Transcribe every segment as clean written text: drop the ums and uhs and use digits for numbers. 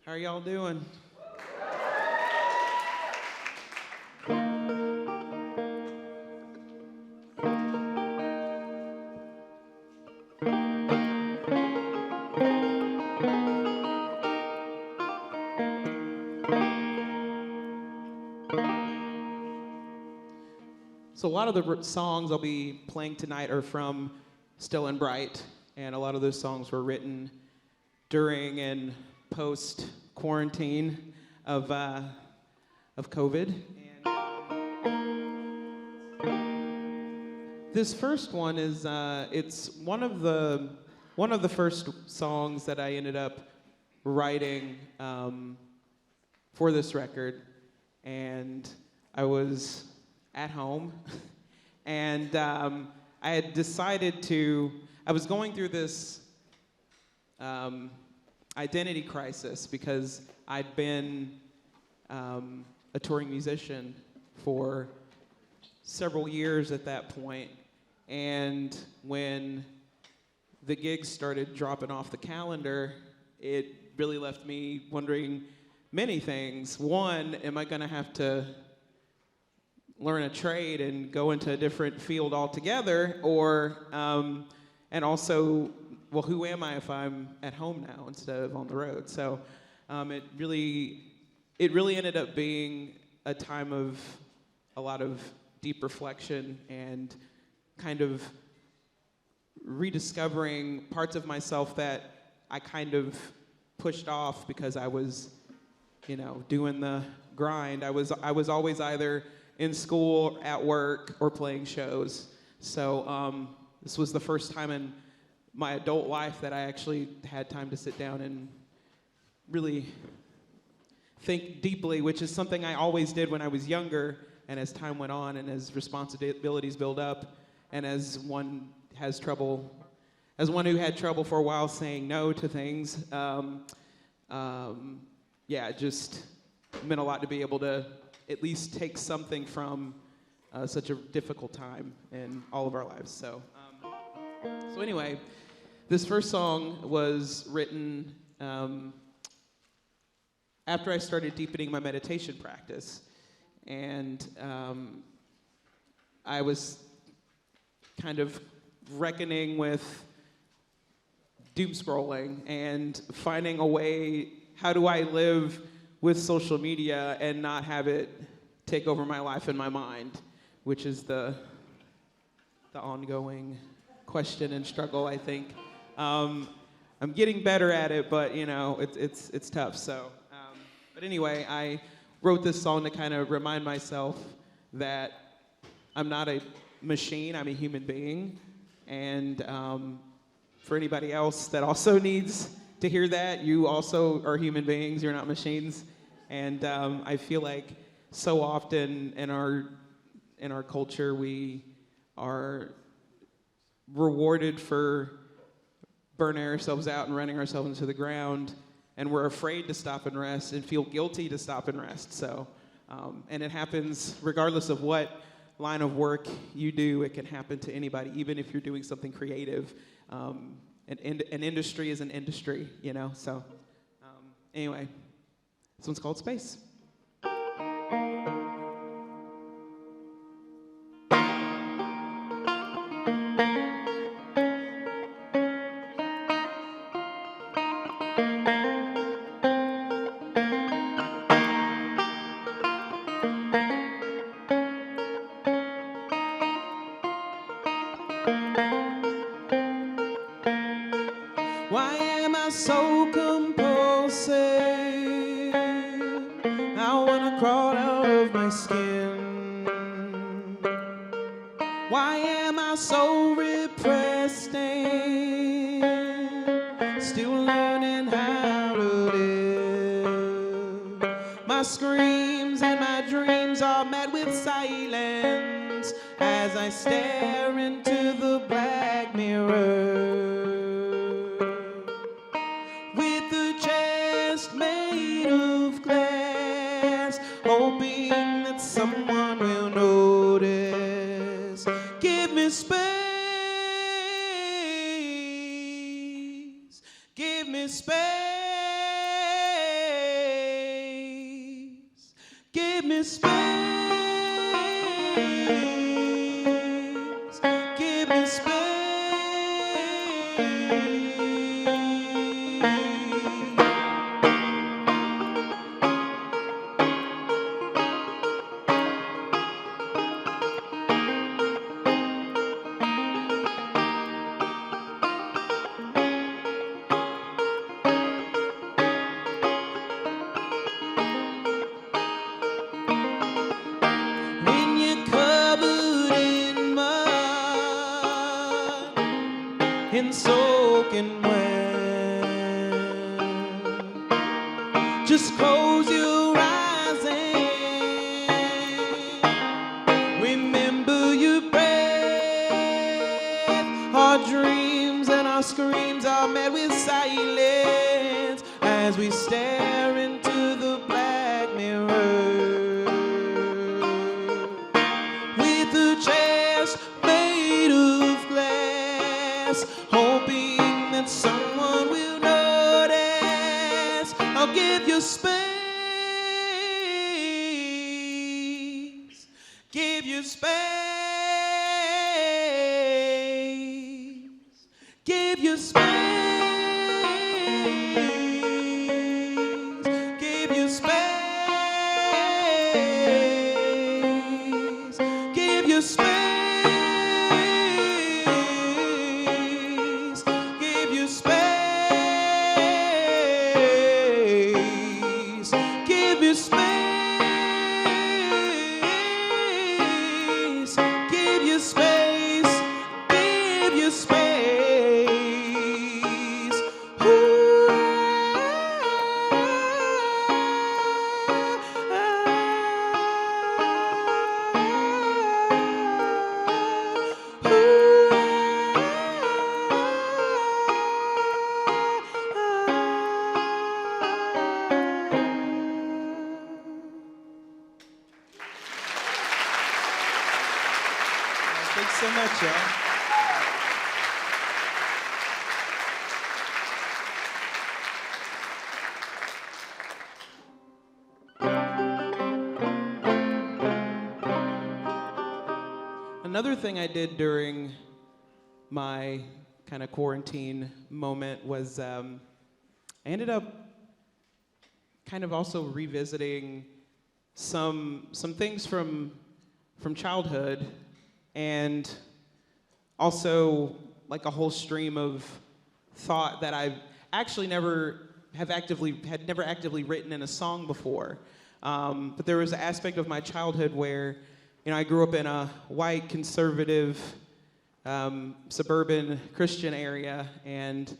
How are y'all doing? So a lot of the songs I'll be playing tonight are from Still and Bright, and a lot of those songs were written during and post quarantine of COVID. And this first one is it's one of the first songs that I ended up writing for this record, and I was at home, and I had decided I was going through this identity crisis because I'd been a touring musician for several years at that point, and when the gigs started dropping off the calendar, it really left me wondering many things. One, am I gonna have to learn a trade and go into a different field altogether, or and also, well, who am I if I'm at home now instead of on the road? So it really ended up being a time of a lot of deep reflection and kind of rediscovering parts of myself that I kind of pushed off because I was, doing the grind. I was always either in school, at work, or playing shows. So this was the first time in my adult life that I actually had time to sit down and really think deeply, which is something I always did when I was younger, and as time went on and as responsibilities build up, and as one who had trouble for a while saying no to things, it just meant a lot to be able to at least take something from such a difficult time in all of our lives. So anyway, this first song was written after I started deepening my meditation practice. And I was kind of reckoning with doom scrolling and finding a way, how do I live with social media and not have it take over my life and my mind, which is the ongoing question and struggle, I think. I'm getting better at it, but it's tough. So, but anyway, I wrote this song to kind of remind myself that I'm not a machine, I'm a human being. And for anybody else that also needs to hear that, you also are human beings, you're not machines. And I feel like so often in our culture, we are rewarded for burning ourselves out and running ourselves into the ground, and we're afraid to stop and rest and feel guilty to stop and rest. So, and it happens regardless of what line of work you do. It can happen to anybody, even if you're doing something creative. An industry is an industry, So, anyway, this one's called Space. Why am I so compulsive? I wanna crawl out of my skin. Why am I so repressed and still learning how to live? My screams and my dreams are met with silence as I stare into the black mirror. Hoping that someone will notice. Give me space. Give me space. Give me space. Give me space. When you're covered in mud and soaking wet, just close your eyes and remember your breath. Our dreams and our screams are met with silence as we stare into the black mirror. With a chest made of glass, hoping that someone will notice. I'll give you space. Give you space. Give you space. Give you space. Give you space. Give you space. Give you space. Give you space. Give you space. Ooh. Thanks so much, y'all. Another thing I did during my kind of quarantine moment was I ended up kind of also revisiting some things from childhood, and also like a whole stream of thought that I've actually never actively written in a song before. But there was an aspect of my childhood where, I grew up in a white, conservative, suburban Christian area, and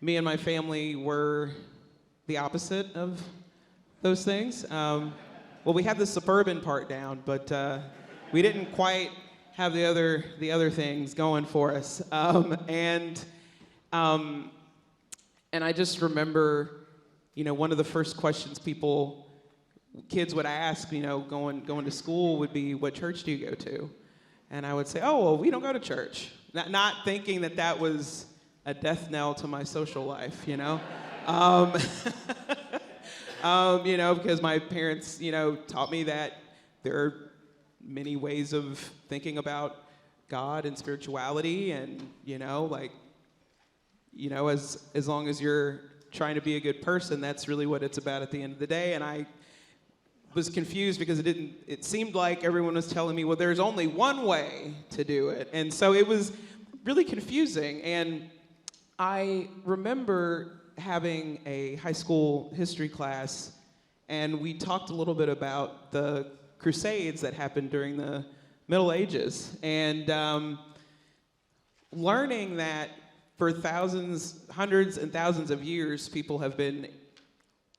me and my family were the opposite of those things. Well, we had the suburban part down, but we didn't quite have the other things going for us. And I just remember, one of the first questions kids would ask, going to school would be, what church do you go to? And I would say, oh, well, we don't go to church. Not thinking that was a death knell to my social life, because my parents, taught me that there are many ways of thinking about God and spirituality, and, as long as you're trying to be a good person, that's really what it's about at the end of the day. And I was confused because it seemed like everyone was telling me, well, there's only one way to do it. And so it was really confusing. And I remember having a high school history class, and we talked a little bit about the Crusades that happened during the Middle Ages, and learning that for hundreds and thousands of years, people have been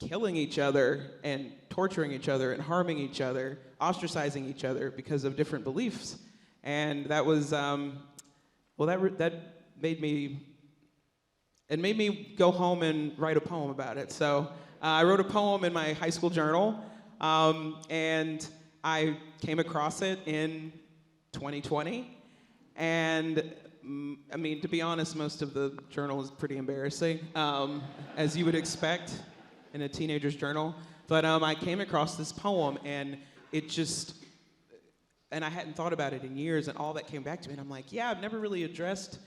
killing each other and torturing each other and harming each other, ostracizing each other because of different beliefs. And that was, that made me go home and write a poem about it. So I wrote a poem in my high school journal, and I came across it in 2020. And to be honest, most of the journal is pretty embarrassing, as you would expect in a teenager's journal. But I came across this poem, and it just, and I hadn't thought about it in years, and all that came back to me, and I'm like, yeah, I've never really addressed,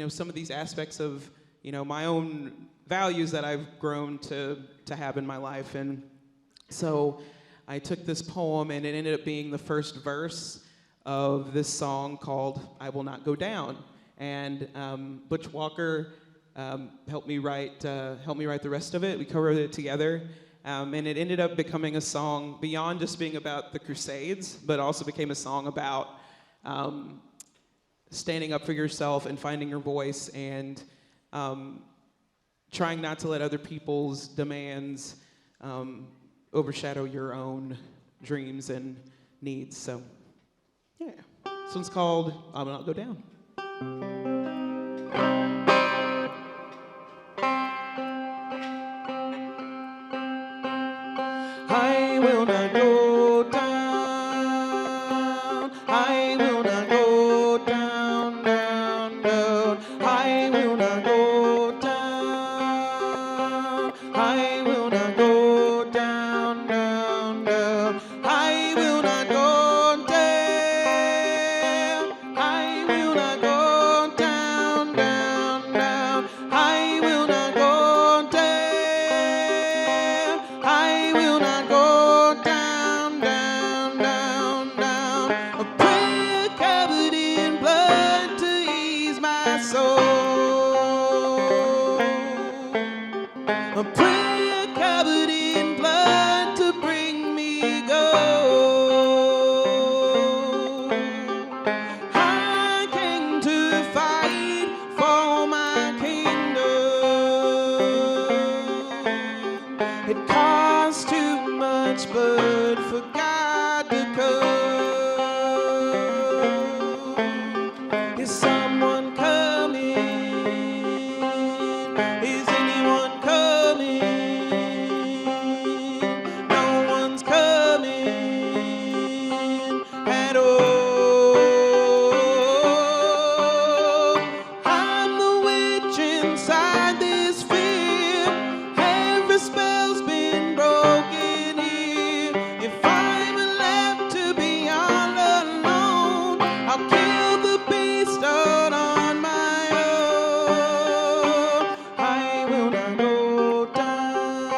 some of these aspects of, my own values that I've grown to have in my life. And so I took this poem, and it ended up being the first verse of this song called "I Will Not Go Down." And Butch Walker helped me write the rest of it. We co-wrote it together, and it ended up becoming a song beyond just being about the Crusades, but also became a song about standing up for yourself and finding your voice, and trying not to let other people's demands overshadow your own dreams and needs. So, yeah. This one's called "I Will Not Go Down." I will not go down. I will not go down, down, down. I will not go down. I will not go down, down, down. I will not go down. I will not go down, down, down. I will not go down. I will not go down, down, down, down. A prayer covered in blood to ease my soul. A prayer covered in blood to bring me gold. I came to fight for my kingdom. It cost too much blood for God to come. Is someone coming? Is anyone coming? No one's coming at all. I'm the witch inside this fear. Every spell's been broken here. If I'm left to be all alone, I'll kill the beast out on my own. I will not go down.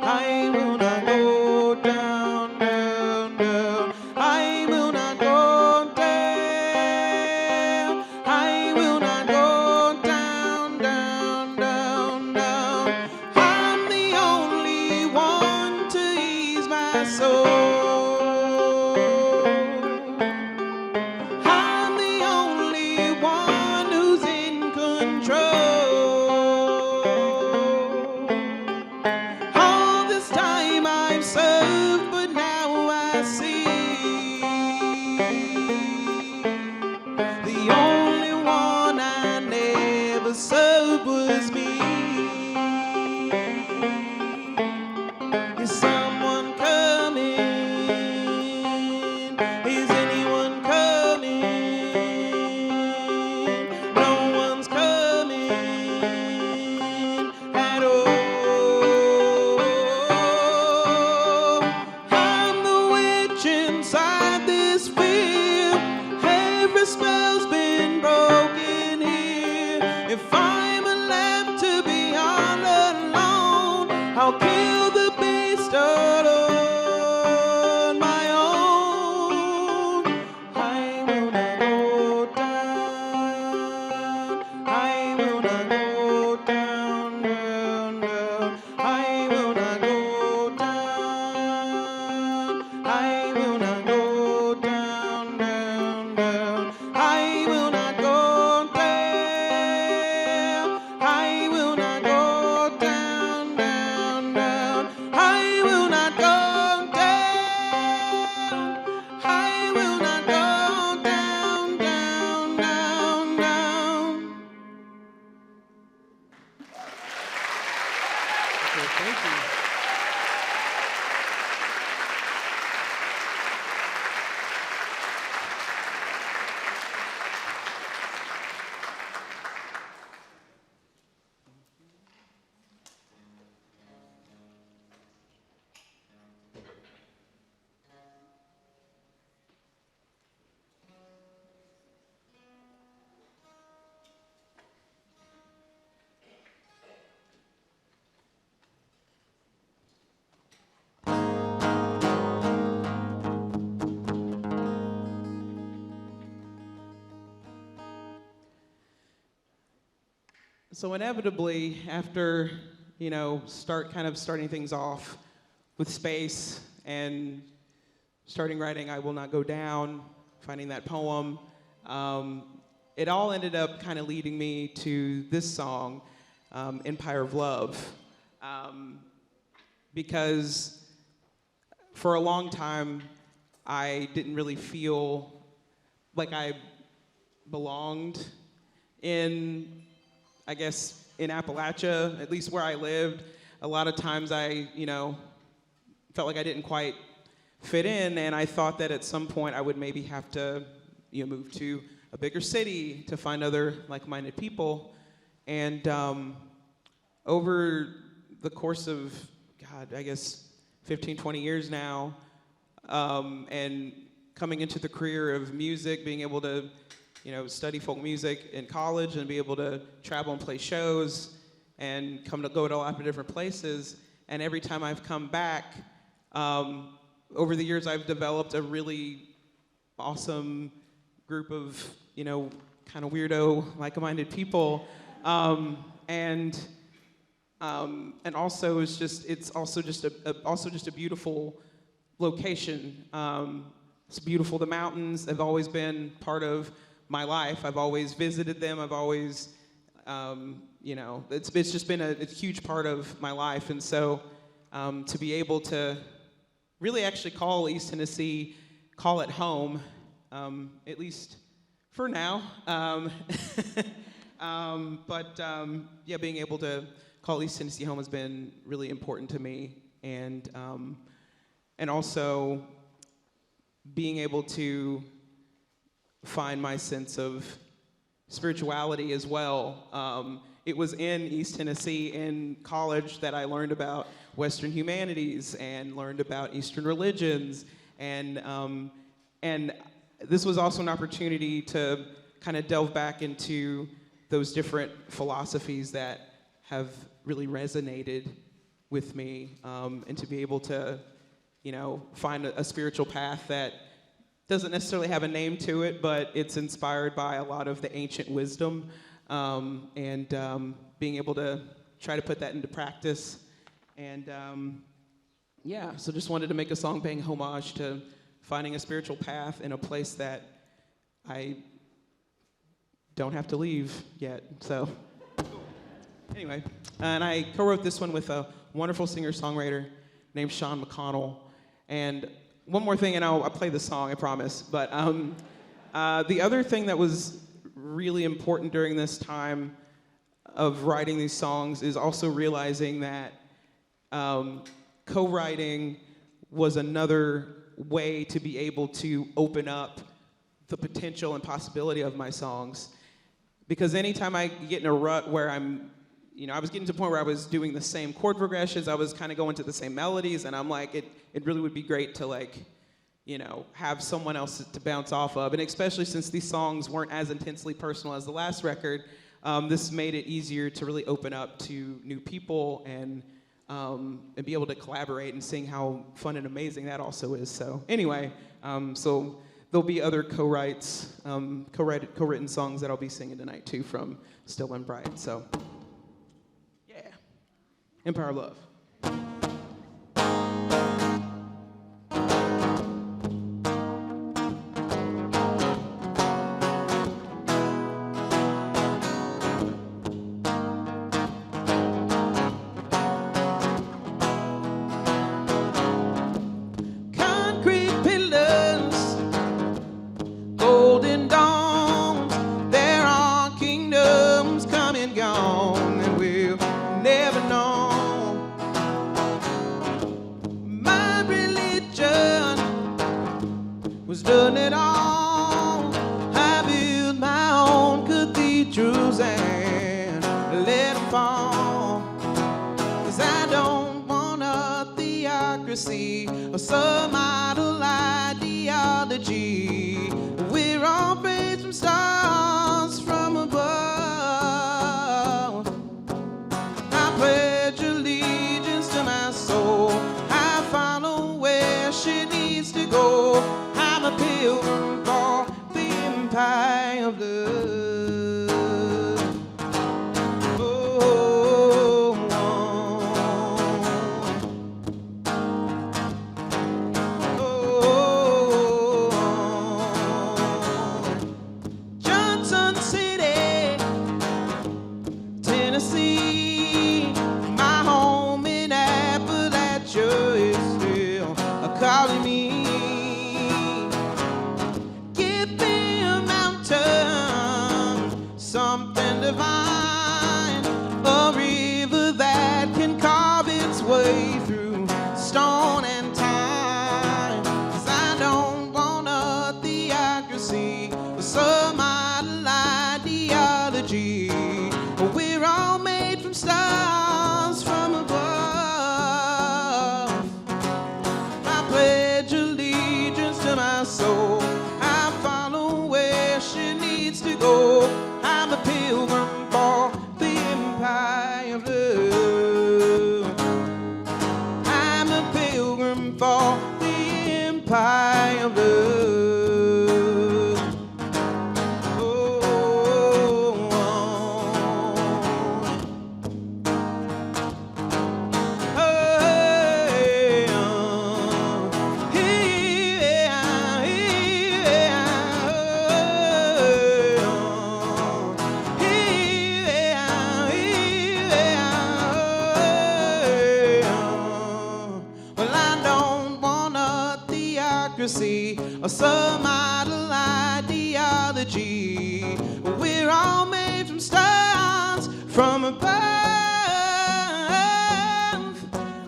I will not go down, down, down. I will not go down. I will not go down, down, down, down. I'm the only one to ease my soul. I'm the only one who's in control. All this time I've served, but now I see the only one I never served was me. Is someone coming? Is anyone coming? No one's coming at all. I'm the witch inside this fear. Every spell's been broken here. If I'm left to be all alone, I'll kill the beast out on my own. I will not go down. I will not go down, down, down. I will not go down. I will not go down, down, down. I will not go down. I will not go down, down, down. I will not go down. I will not go down, down, down, down. Okay, thank you. So inevitably, after, starting things off with space and starting writing I Will Not Go Down, finding that poem, it all ended up kind of leading me to this song, Empire of Love, because for a long time, I didn't really feel like I belonged in Appalachia, at least where I lived. A lot of times I, felt like I didn't quite fit in, and I thought that at some point I would maybe have to, move to a bigger city to find other like-minded people. And over the course of, 15, 20 years now, and coming into the career of music, being able to, study folk music in college and be able to travel and play shows and go to a lot of different places. And every time I've come back, over the years I've developed a really awesome group of, kind of weirdo, like-minded people. And also it's also just a beautiful location. It's beautiful. The mountains have always been part of my life. I've always visited them. I've always, it's just been a huge part of my life. And so to be able to really actually call East Tennessee, call it home, at least for now. Being able to call East Tennessee home has been really important to me. And also being able to find my sense of spirituality as well. It was in East Tennessee in college that I learned about Western humanities and learned about Eastern religions. And this was also an opportunity to kind of delve back into those different philosophies that have really resonated with me, and to be able to, find a spiritual path that doesn't necessarily have a name to it, but it's inspired by a lot of the ancient wisdom, and being able to try to put that into practice. And so just wanted to make a song paying homage to finding a spiritual path in a place that I don't have to leave yet. So anyway, and I co-wrote this one with a wonderful singer-songwriter named Sean McConnell. And one more thing, and I'll play the song, I promise. But the other thing that was really important during this time of writing these songs is also realizing that co-writing was another way to be able to open up the potential and possibility of my songs. Because anytime I get in a rut where I was getting to the point where I was doing the same chord progressions, I was kind of going to the same melodies, and I'm like, it really would be great to have someone else to bounce off of. And especially since these songs weren't as intensely personal as the last record, this made it easier to really open up to new people and be able to collaborate and sing how fun and amazing that also is. So anyway, so there'll be other co-written songs that I'll be singing tonight too from Still and Bright. So yeah, Empire of Love. Or some idle ideology. We're all raised from stars from above. I pledge allegiance to my soul. I follow where she needs to go. I'm a pilgrim for the empire of love. Oh. future is still calling me. Give me a mountain, something divine, a river that can carve its way through stone and time. 'Cause I don't want a theocracy or some idle ideology. We're all made from stars from above. I pledge allegiance to my soul. I follow where she needs to go. I'm a pilgrim for the empire of love. I'm a pilgrim for the empire of love. Or some idle ideology. We're all made from stars from above.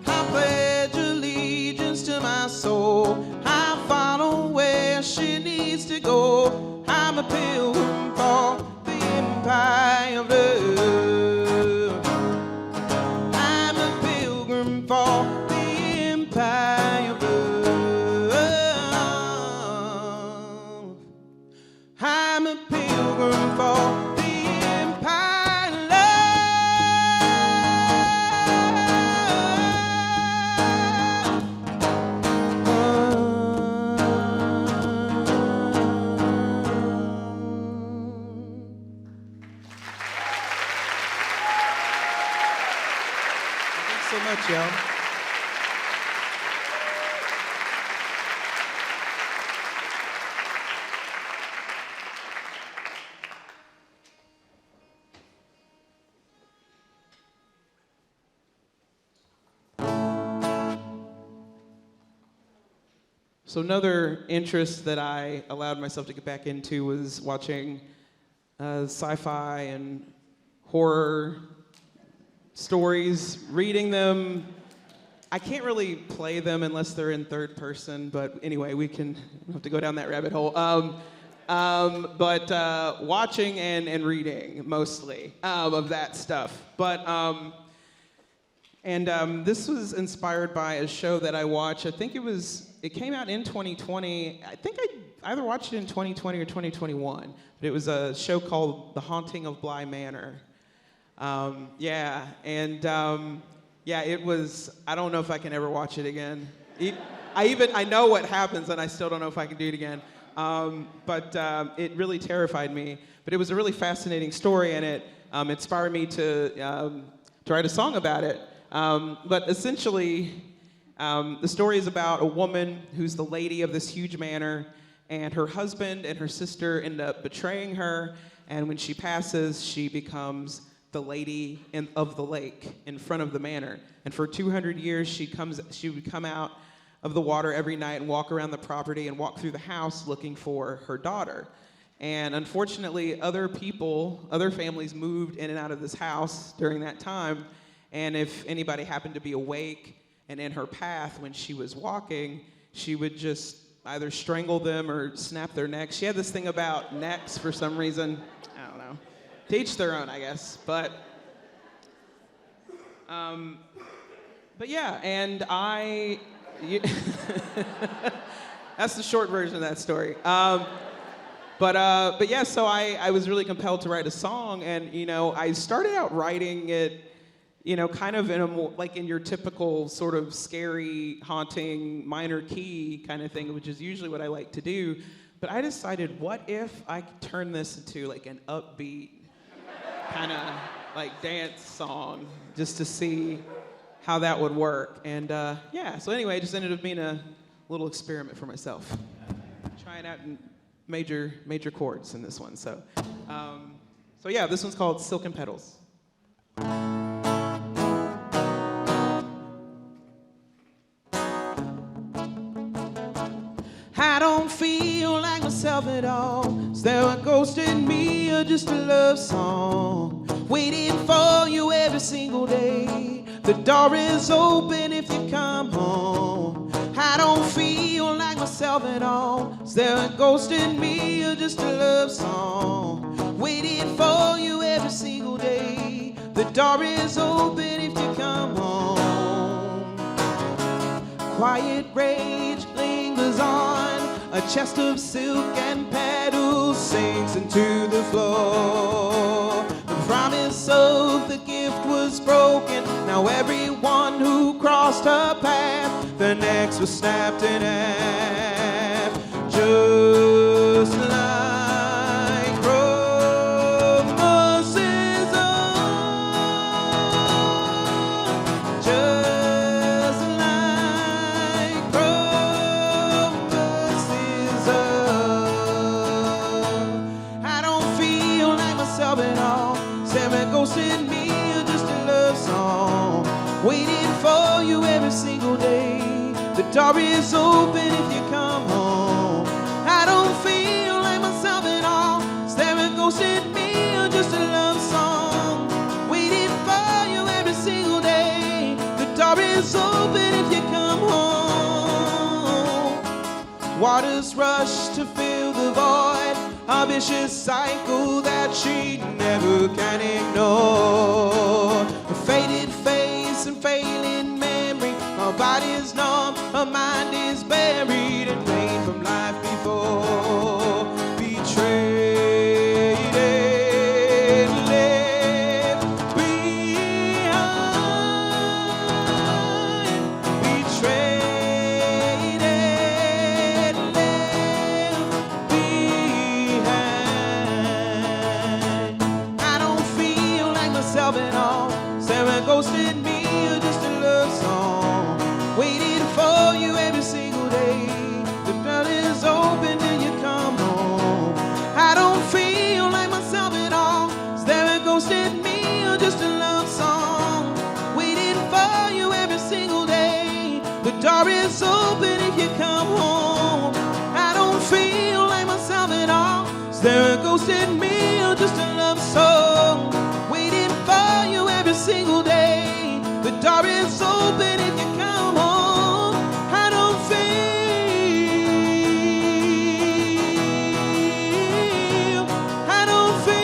I pledge allegiance to my soul. I follow where she needs to go. I'm a pilgrim for the empire of love. I'm a pilgrim for the empire of love. I'm a pilgrim for the empire of Thanks so much, y'all. So another interest that I allowed myself to get back into was watching sci-fi and horror stories, reading them. I can't really play them unless they're in third person, but anyway, we don't have to go down that rabbit hole. But watching and reading mostly of that stuff. But this was inspired by a show that I watched. I think it came out in 2020. I think I either watched it in 2020 or 2021. But it was a show called The Haunting of Bly Manor. It was. I don't know if I can ever watch it again. I know what happens, and I still don't know if I can do it again. It really terrified me. But it was a really fascinating story, and it inspired me to write a song about it. But essentially, the story is about a woman who's the lady of this huge manor, and her husband and her sister end up betraying her, and when she passes, she becomes the lady of the lake in front of the manor. And for 200 years, she would come out of the water every night and walk around the property and walk through the house looking for her daughter. And unfortunately, other families moved in and out of this house during that time. And if anybody happened to be awake and in her path when she was walking, she would just either strangle them or snap their necks. She had this thing about necks for some reason. I don't know. To each their own, I guess. But yeah, and that's the short version of that story. But yeah, so I was really compelled to write a song, and I started out writing it, kind of in a more, like in your typical sort of scary, haunting, minor key kind of thing, which is usually what I like to do. But I decided, what if I could turn this into like an upbeat kind of like dance song, just to see how that would work. And so anyway, it just ended up being a little experiment for myself. Trying out in major chords in this one. So yeah, this one's called Silken Petals. myself at all. Is there a ghost in me or just a love song? Waiting for you every single day. The door is open if you come home. I don't feel like myself at all. Is there a ghost in me or just a love song? Waiting for you every single day. The door is open if you come home. Quiet rage lingers on. A chest of silk and petals sinks into the floor. The promise of the gift was broken. Now everyone who crossed her path, their necks were snapped in half. Just like promises on. Just like promises on. I don't feel like myself at all. Seven ghosts in me or just a love song. Waiting for you every single day. The door is open if you come home. I don't feel like myself at all. Is there a ghost in me or just a love song? Waiting for you every single day. The door is open if you come home. Waters rush to fill the void. A vicious cycle that she never can ignore. A faded face and failing memory. Her body's numb, her mind is buried in pain from life before. Betrayed and left behind. Betrayed and left behind. I don't feel like myself at all. Is there a ghost in me or just a love song? Waiting for you every single day. The door is open till you come home. I don't feel like myself at all. Is there a ghost in me or just a love song? Waiting for you every single day. The door is open if you come home. I don't feel like myself at all. Is there a ghost in me or just a love song? Waiting for you every single day. The door is open if you come home. I don't feel. I don't feel.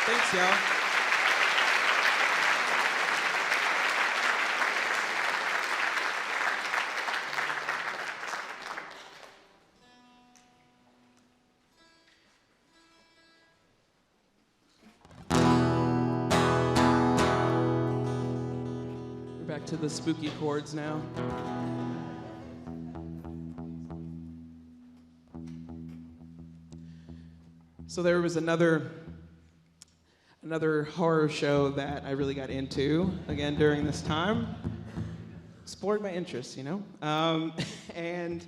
Thanks, y'all. Back to the spooky chords now. So there was another horror show that I really got into again during this time. Explored my interests, you know. And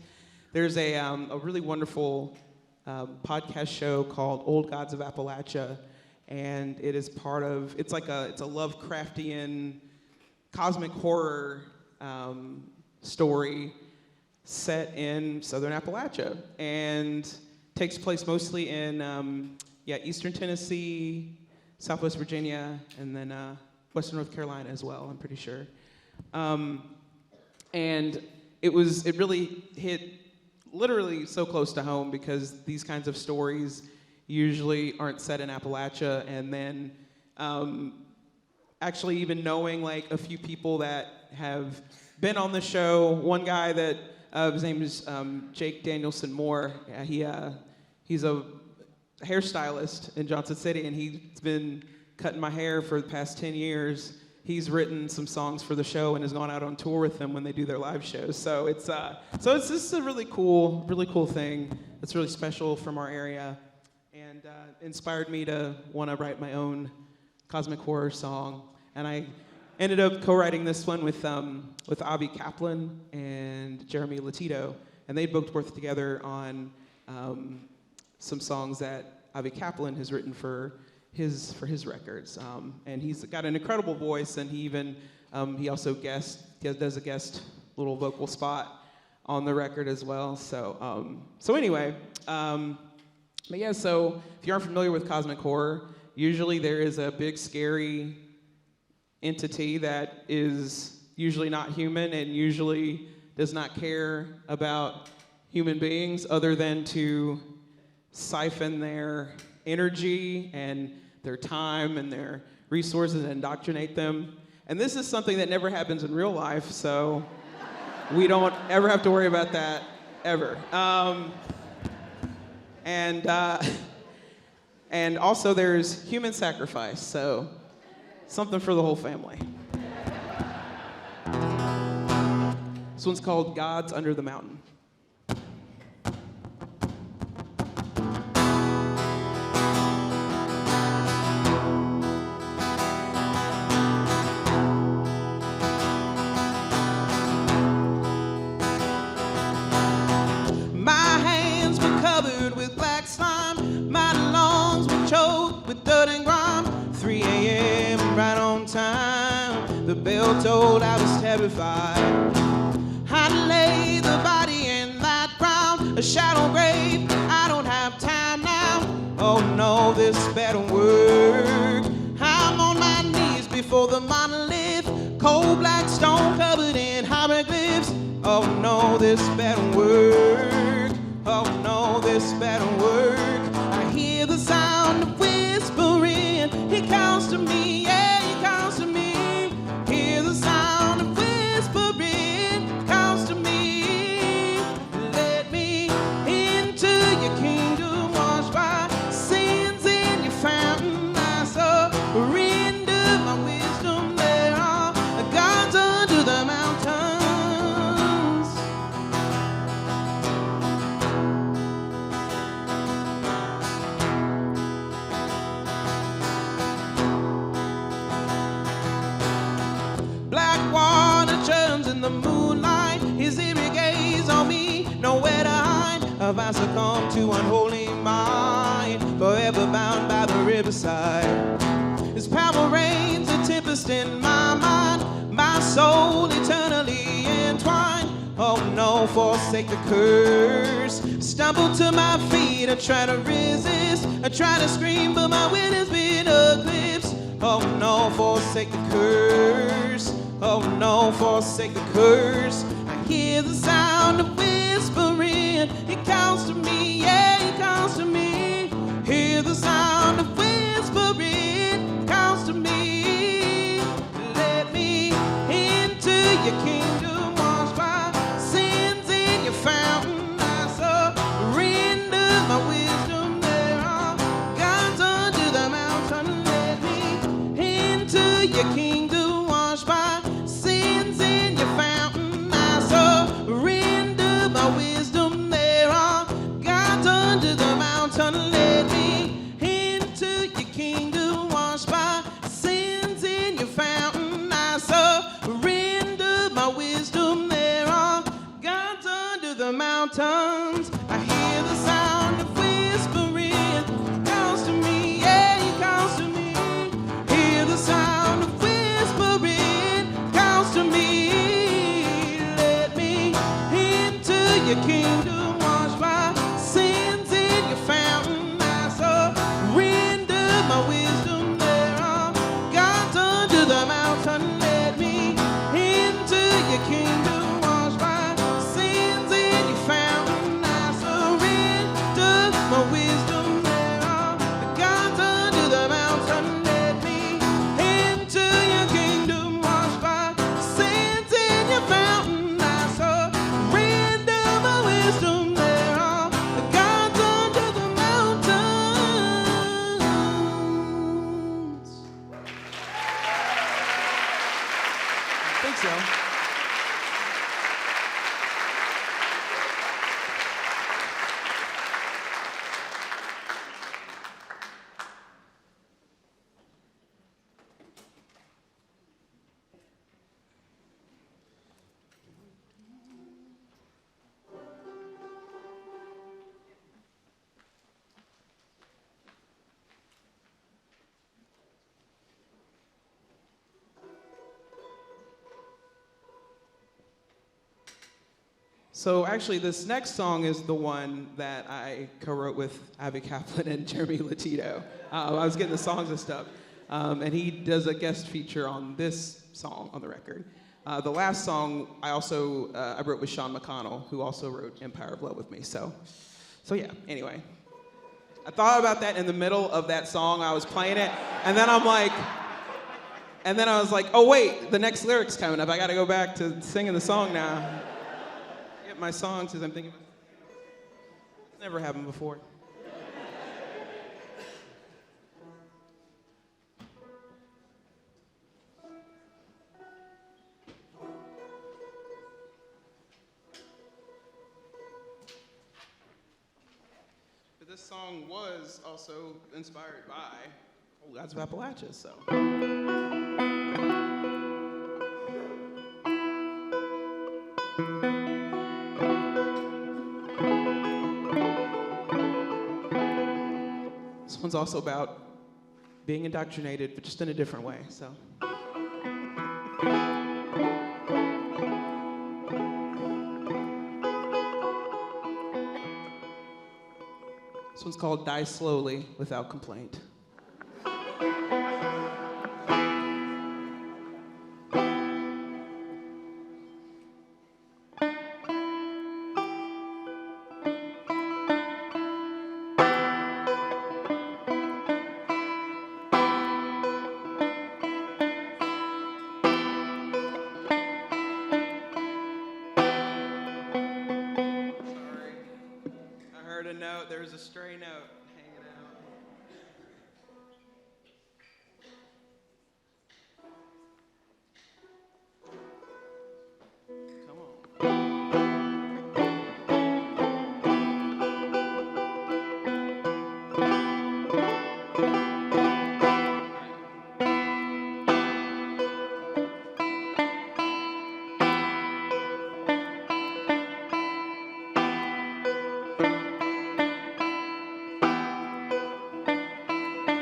there's a really wonderful podcast show called Old Gods of Appalachia, and it is part of. It's a Lovecraftian cosmic horror story set in southern Appalachia and takes place mostly in Eastern Tennessee, Southwest Virginia, and then Western North Carolina as well, I'm pretty sure. And it really hit literally so close to home because these kinds of stories usually aren't set in Appalachia, and then actually even knowing like a few people that have been on the show. One guy that his name is Jake Danielson Moore. He's a hairstylist in Johnson City, and he's been cutting my hair for the past 10 years. He's written some songs for the show and has gone out on tour with them when they do their live shows. So it's this is a really cool thing. It's really special from our area, and inspired me to want to write my own cosmic horror song. And I ended up co-writing this one with Avi Kaplan and Jeremy Latito, and they both worked together on some songs that Avi Kaplan has written for his records. And he's got an incredible voice, and he also does a guest little vocal spot on the record as well. So anyway, but yeah, so if you aren't familiar with cosmic horror, usually there is a big scary entity that is usually not human and usually does not care about human beings other than to siphon their energy and their time and their resources and indoctrinate them. And this is something that never happens in real life, so we don't ever have to worry about that, ever. And also there's human sacrifice, so something for the whole family. This one's called Gods Under the Mountain. Told I was terrified. I'd lay the body in that ground, a shallow grave. I don't have time now. Oh no, this better work. I'm on my knees before the monolith, cold black stone covered in hieroglyphs. Oh no, this better work. Oh no, this better work. I hear the sound of whispering. He counts to me, yeah, he counts to me. Hear the sound of whispering, counts to me. Let me into your kingdom, washed by sins in your fountain. I surrender my wisdom. There are gods under the mountains. Black water churns in the moonlight. His eerie gaze on me, nowhere to hide. Have I succumbed to unholy mind, forever bound by the riverside? His power reigns a tempest in my mind, my soul eternally entwined. Oh no, forsake the curse. Stumble to my feet, I try to resist. I try to scream, but my wit has been eclipsed. Oh no, forsake the curse. Oh no, forsake the curse. I hear the sound of whispering. He counts to me, yeah, he counts to me. Hear the sound of whispering, counts to me. Let me into your kingdom, washed by sins in your fountain. I surrender my wisdom. There are gods under the mountain. Let me into your kingdom, washed by sins in your fountain. I surrender my wisdom. There are gods under the mountain. Let me into your kingdom, washed by sins in your fountain. I surrender my wisdom. There are gods under the mountains. I hear the sound of whispering. Calls to me, yeah, he calls to me. Hear the sound of whispering. Calls to me. Let me into your kingdom, washed by sins in your fountain. So actually, this next song is the one that I co-wrote with Abby Kaplan and Jeremy Latito. I was getting the songs and stuff. And he does a guest feature on this song on the record. The last song I wrote with Sean McConnell, who also wrote Empire of Love with me. So yeah, anyway. I thought about that in the middle of that song. I was playing it, and then I was like, oh wait, the next lyric's coming up. I gotta go back to singing the song now. Get my songs as I'm thinking about it. It's never happened before. This song was also inspired by Old Gods of Appalachia, so. This one's also about being indoctrinated, but just in a different way, so. This one's called Die Slowly Without Complaint. There's a stray note hanging out. Come on.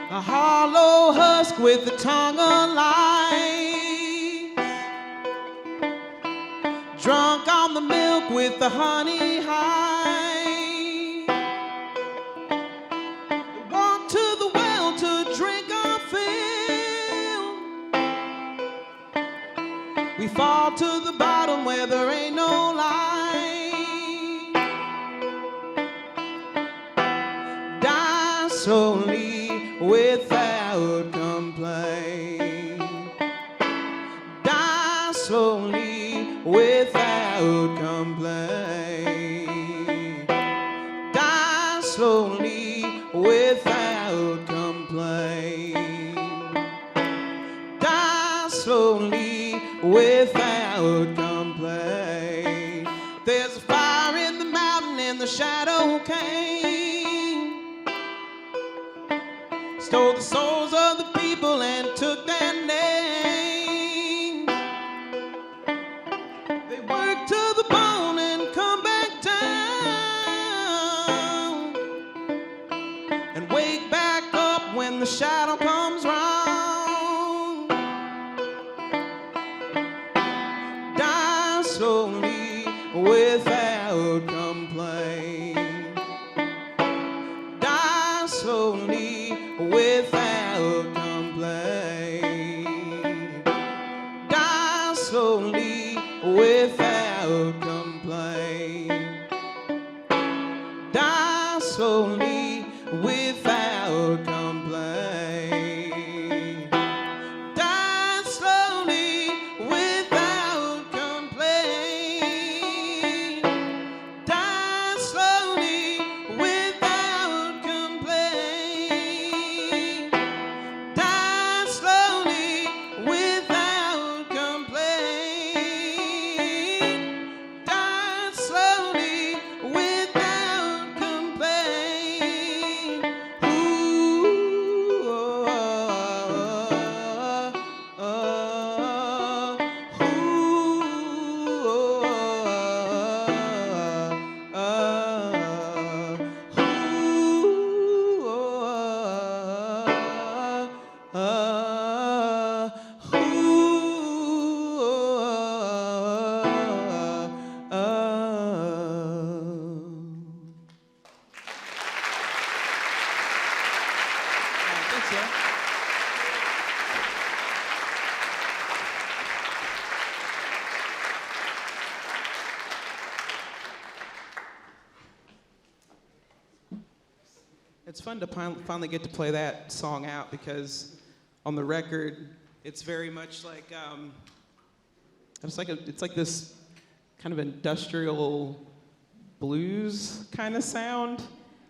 A hollow husk with the tongue of lies, drunk on the milk with the honey high. Walk to the well to drink our fill. We fall to the bottom where there ain't no light. Die slowly without complaint. Die slowly without complaint. Die slowly without complaint. Die slowly without complaint. There's a fire in the mountain and the shadow came. Stole the souls of the people and took their name. They work to the bone and come back down, and wake back up when the shadow comes round. Die slowly without complaint. Die slowly without complaint. Die slowly without complaint. Die slowly without complaint. Die slowly without complaint. Die slowly without complaint. Die slowly without complaint. Die slowly without complaint. It's fun to finally get to play that song out because on the record, it's very much like it's like this kind of industrial blues kind of sound,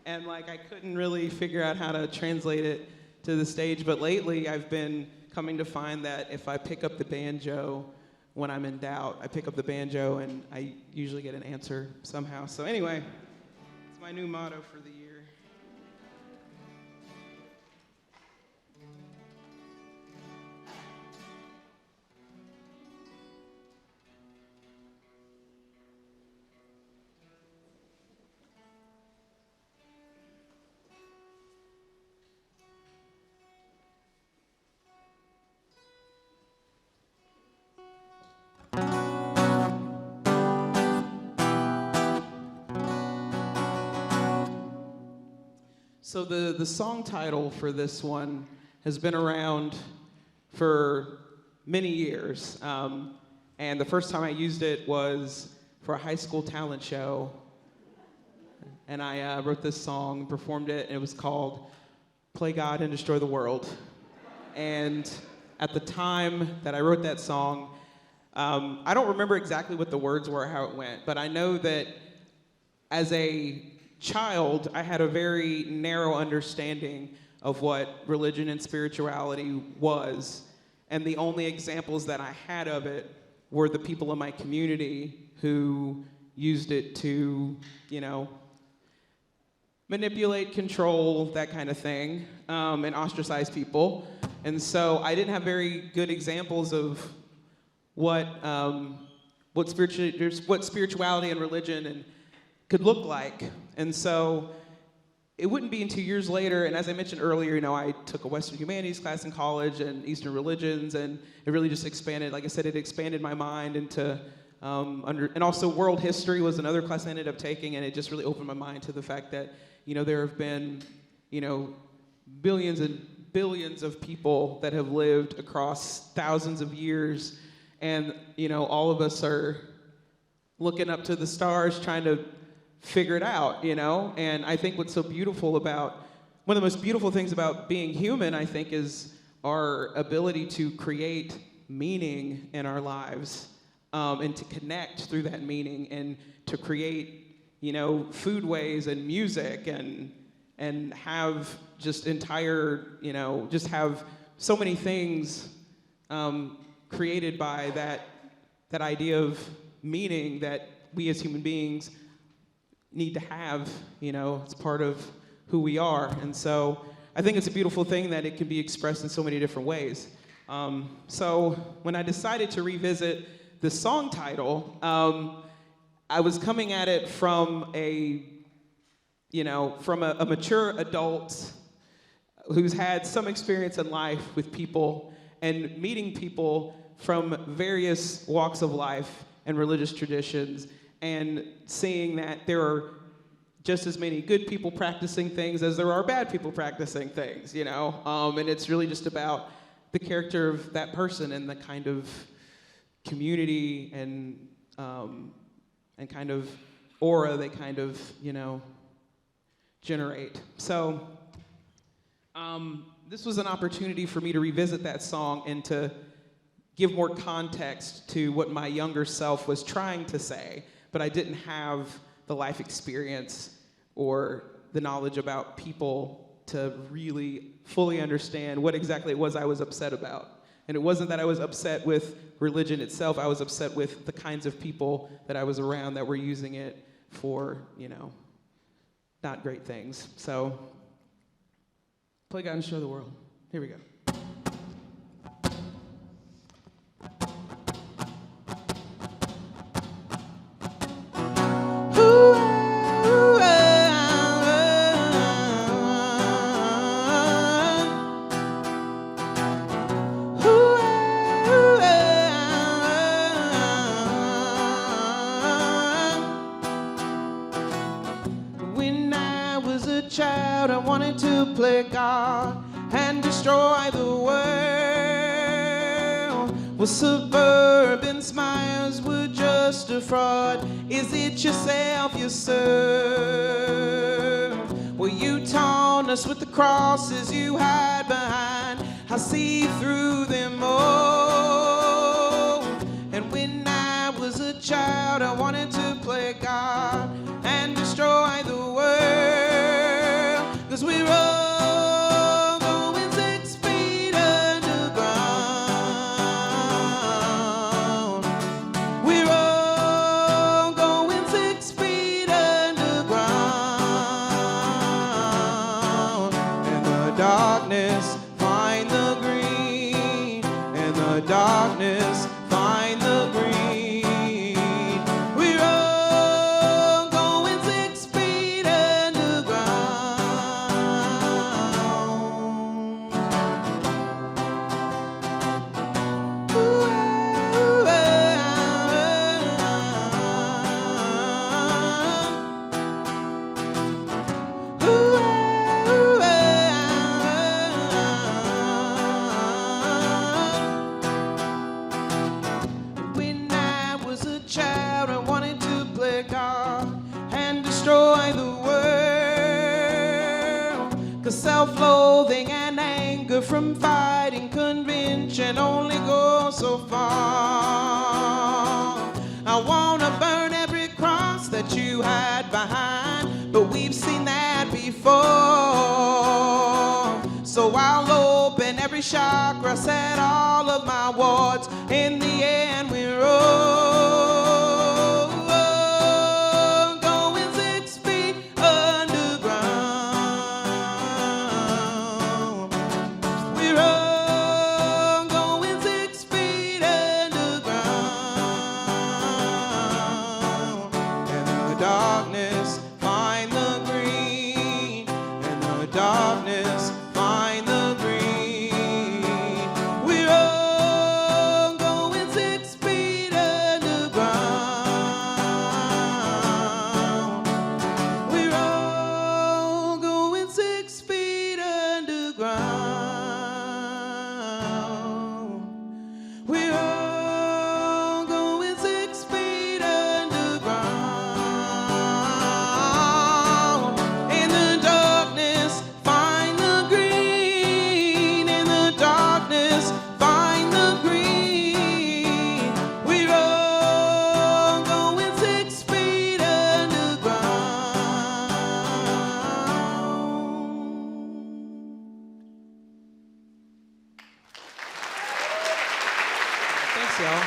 and like I couldn't really figure out how to translate it to the stage. But lately, I've been coming to find that if I pick up the banjo when I'm in doubt, I pick up the banjo and I usually get an answer somehow. So anyway, it's my new motto for the year. So the song title for this one has been around for many years. And the first time I used it was for a high school talent show. And I wrote this song, performed it, and it was called Play God and Destroy the World. And at the time that I wrote that song, I don't remember exactly what the words were or how it went, but I know that as a child, I had a very narrow understanding of what religion and spirituality was. And the only examples that I had of it were the people in my community who used it to, manipulate, control, that kind of thing, and ostracize people. And so I didn't have very good examples of what spirituality and religion could look like. And so it wouldn't be until years later, and as I mentioned earlier, I took a Western Humanities class in college and Eastern religions, and it really just expanded. Like I said, it expanded my mind into, and also world history was another class I ended up taking, and it just really opened my mind to the fact that, there have been, billions and billions of people that have lived across thousands of years, and, all of us are looking up to the stars trying to figure it out, and I think what's so beautiful about, one of the most beautiful things about being human, I think, is our ability to create meaning in our lives, and to connect through that meaning, and to create, foodways and music, and have just entire, just have so many things created by that idea of meaning that we as human beings need to have, it's part of who we are. And so I think it's a beautiful thing that it can be expressed in so many different ways. So when I decided to revisit the song title, I was coming at it from a mature adult who's had some experience in life with people and meeting people from various walks of life and religious traditions, and seeing that there are just as many good people practicing things as there are bad people practicing things, and it's really just about the character of that person and the kind of community and kind of aura they kind of, generate. So this was an opportunity for me to revisit that song and to give more context to what my younger self was trying to say, but I didn't have the life experience or the knowledge about people to really fully understand what exactly it was I was upset about. And it wasn't that I was upset with religion itself, I was upset with the kinds of people that I was around that were using it for, not great things. So, play God and Show the World. Here we go. Child, I wanted to play God and destroy the world. Well, suburban smiles were just a fraud. Is it yourself you serve? Well, you taunt us with the crosses you hide behind. I see through them all. And when I was a child, I wanted to play God and destroy the world. 'Cause we're all going 6 feet underground. We're all going 6 feet underground. And the darkness find the green. And the darkness find the green. We're all going 6 feet underground. Ooh, ah, ooh, ah, When I was a child, I wanted to play God and destroy the world. 'Cause self-loathing and anger from fighting convention only go so far. I wanna burn every cross that you hide behind, but we've seen that before. So I'll open every chakra, set all of my wards. In the end, we're all going 6 feet underground. We're all going 6 feet underground. And the darkness find the green. And the darkness find the green. We're all going 6 feet underground. We're all going 6 feet underground. We're all going 6 feet underground. In the darkness, find the green. In the darkness, find the green. We're all going 6 feet underground. Thanks, y'all.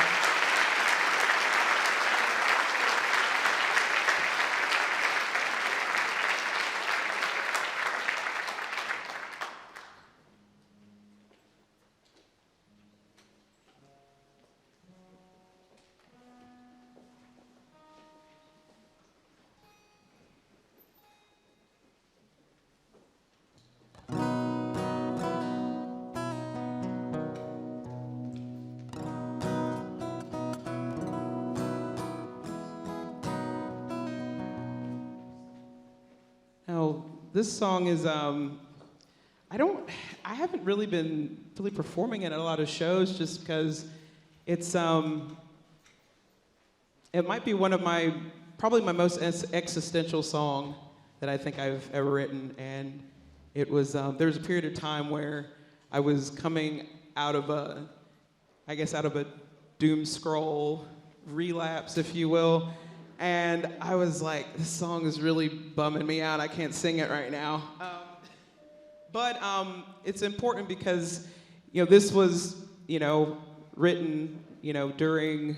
Now, this song is, I haven't really been performing it at a lot of shows just because it's, it might be one of probably my most existential song that I think I've ever written. And it was, there was a period of time where I was coming out of a doom scroll relapse, if you will. And I was like, this song is really bumming me out. I can't sing it right now. But it's important because, this was, written, during,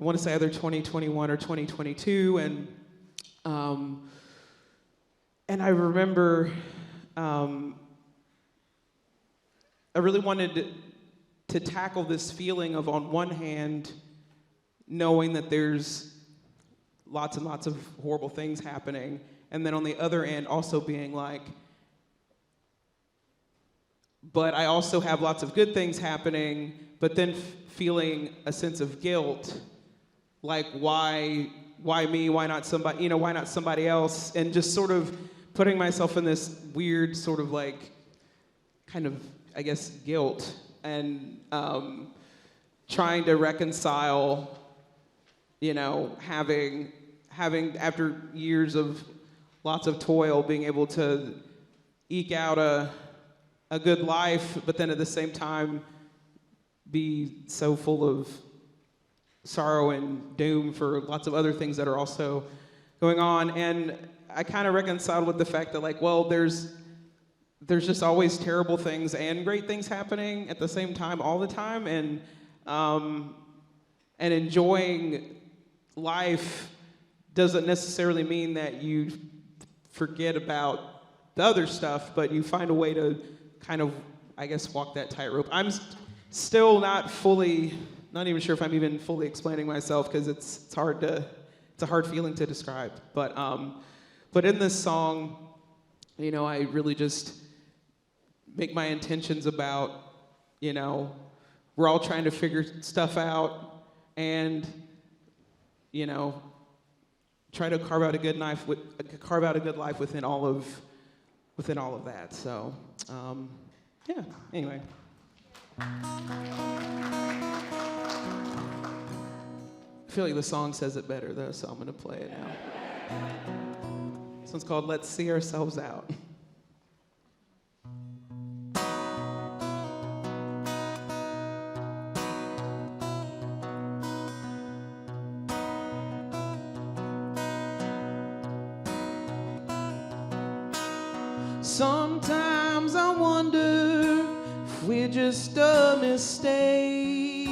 I want to say either 2021 or 2022. And I remember I really wanted to tackle this feeling of, on one hand, knowing that there's lots and lots of horrible things happening, and then on the other end also being like, but I also have lots of good things happening, but then feeling a sense of guilt, like why me, why not somebody, why not somebody else, and just sort of putting myself in this weird sort of like, kind of, I guess, guilt, and trying to reconcile, having after years of lots of toil, being able to eke out a good life, but then at the same time be so full of sorrow and doom for lots of other things that are also going on. And I kind of reconciled with the fact that, like, well, there's just always terrible things and great things happening at the same time all the time, and enjoying life doesn't necessarily mean that you forget about the other stuff, but you find a way to kind of, I guess, walk that tightrope. I'm still not even sure if I'm even fully explaining myself, because it's a hard feeling to describe. But in this song, you know, I really just make my intentions about, you know, we're all trying to figure stuff out, and, you know, try to carve out a good life within all of that. So, yeah. Anyway. I feel like the song says it better, though, so I'm gonna play it now. This one's called "Let's See Ourselves Out." Sometimes I wonder if we're just a mistake.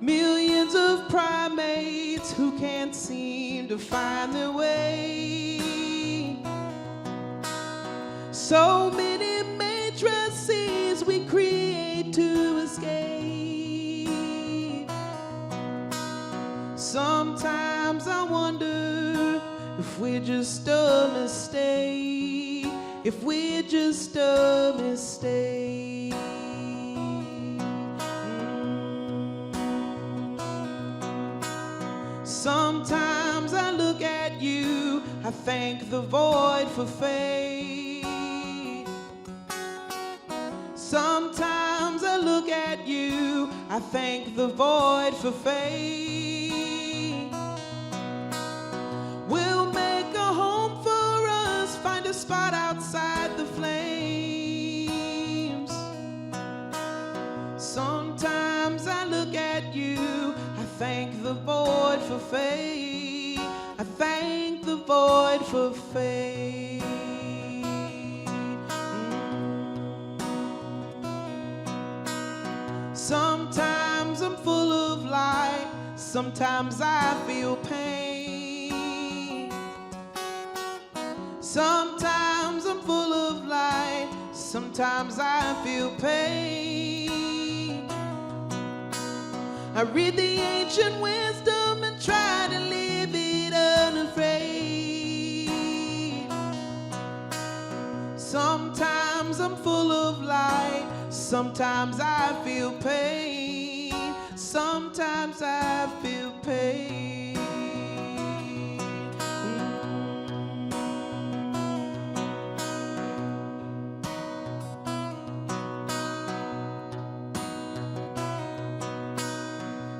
Millions of primates who can't seem to find their way. So many matrices we create to escape. Sometimes I wonder if we're just a mistake, if we're just a mistake. Sometimes I look at you, I thank the void for fate. Sometimes I look at you, I thank the void for fate. We'll make a home for us, find a spot outside the flames. Sometimes I look at you, I thank the void for fate. I thank the void for fate. Sometimes I'm full of light, sometimes I feel pain. Sometimes I'm full of light, sometimes I feel pain. I read the ancient wisdom and try to live it unafraid. Sometimes I'm full of light, sometimes I feel pain. Sometimes I feel pain.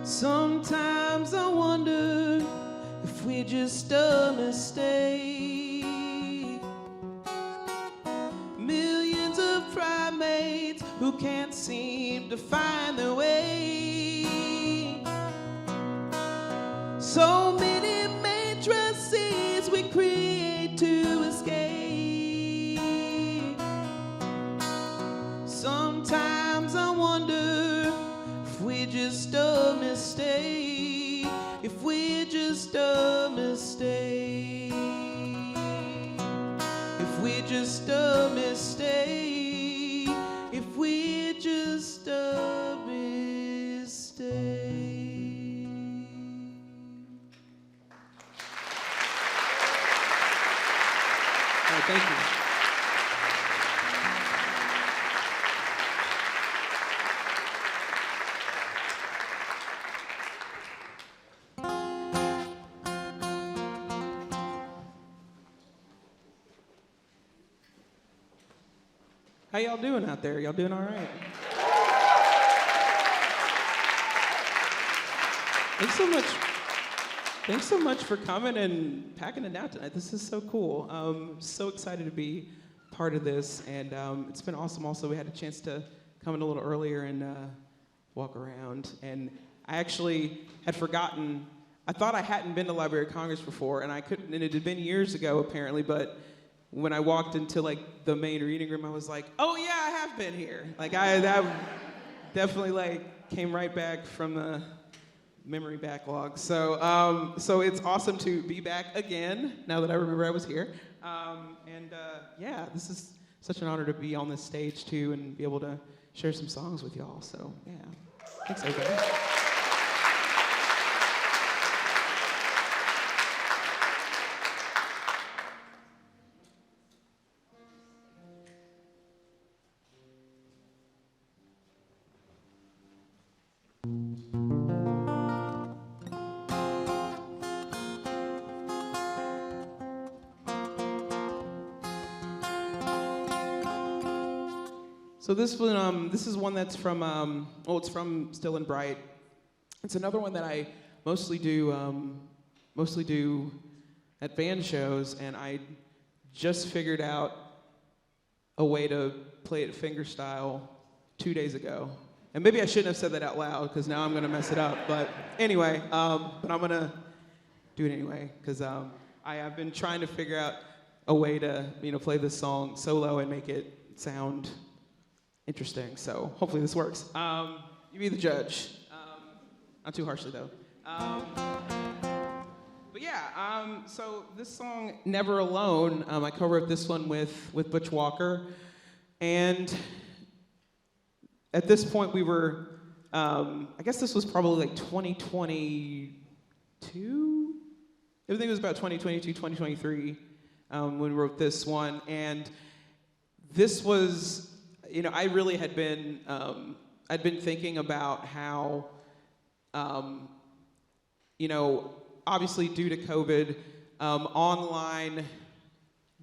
Sometimes I wonder if we're just a mistake. Millions of primates who can't seem to find their way. So many matrices we create to escape. Sometimes I wonder if we're just a mistake, if we're just a mistake, if we're just a mistake, if we're just a mistake. All right, thank you. How y'all doing out there? Y'all doing all right? Thanks so much. Thanks so much for coming and packing it out tonight. This is so cool. So excited to be part of this, and it's been awesome. Also, we had a chance to come in a little earlier and walk around. And I actually had forgotten. I thought I hadn't been to Library of Congress before, and I couldn't. And it had been years ago, apparently. But when I walked into like the main reading room, I was like, "Oh yeah, I have been here." Like that definitely like came right back from the memory backlog. So it's awesome to be back again, now that I remember I was here. Yeah, this is such an honor to be on this stage too and be able to share some songs with y'all. So yeah, thanks everybody. So this one, this is one that's from, it's from Still and Bright. It's another one that I mostly do at band shows, and I just figured out a way to play it fingerstyle 2 days ago. And maybe I shouldn't have said that out loud, because now I'm gonna mess it up. But anyway, but I'm gonna do it anyway, because I have been trying to figure out a way to, play this song solo and make it sound interesting, so hopefully this works. You be the judge. Not too harshly, though. But yeah, so this song, Never Alone, I co-wrote this one with Butch Walker. And at this point, we were, I guess this was probably like 2022? I think it was about 2022, 2023, when we wrote this one. And this was, I really had been, I'd been thinking about how, obviously due to COVID, online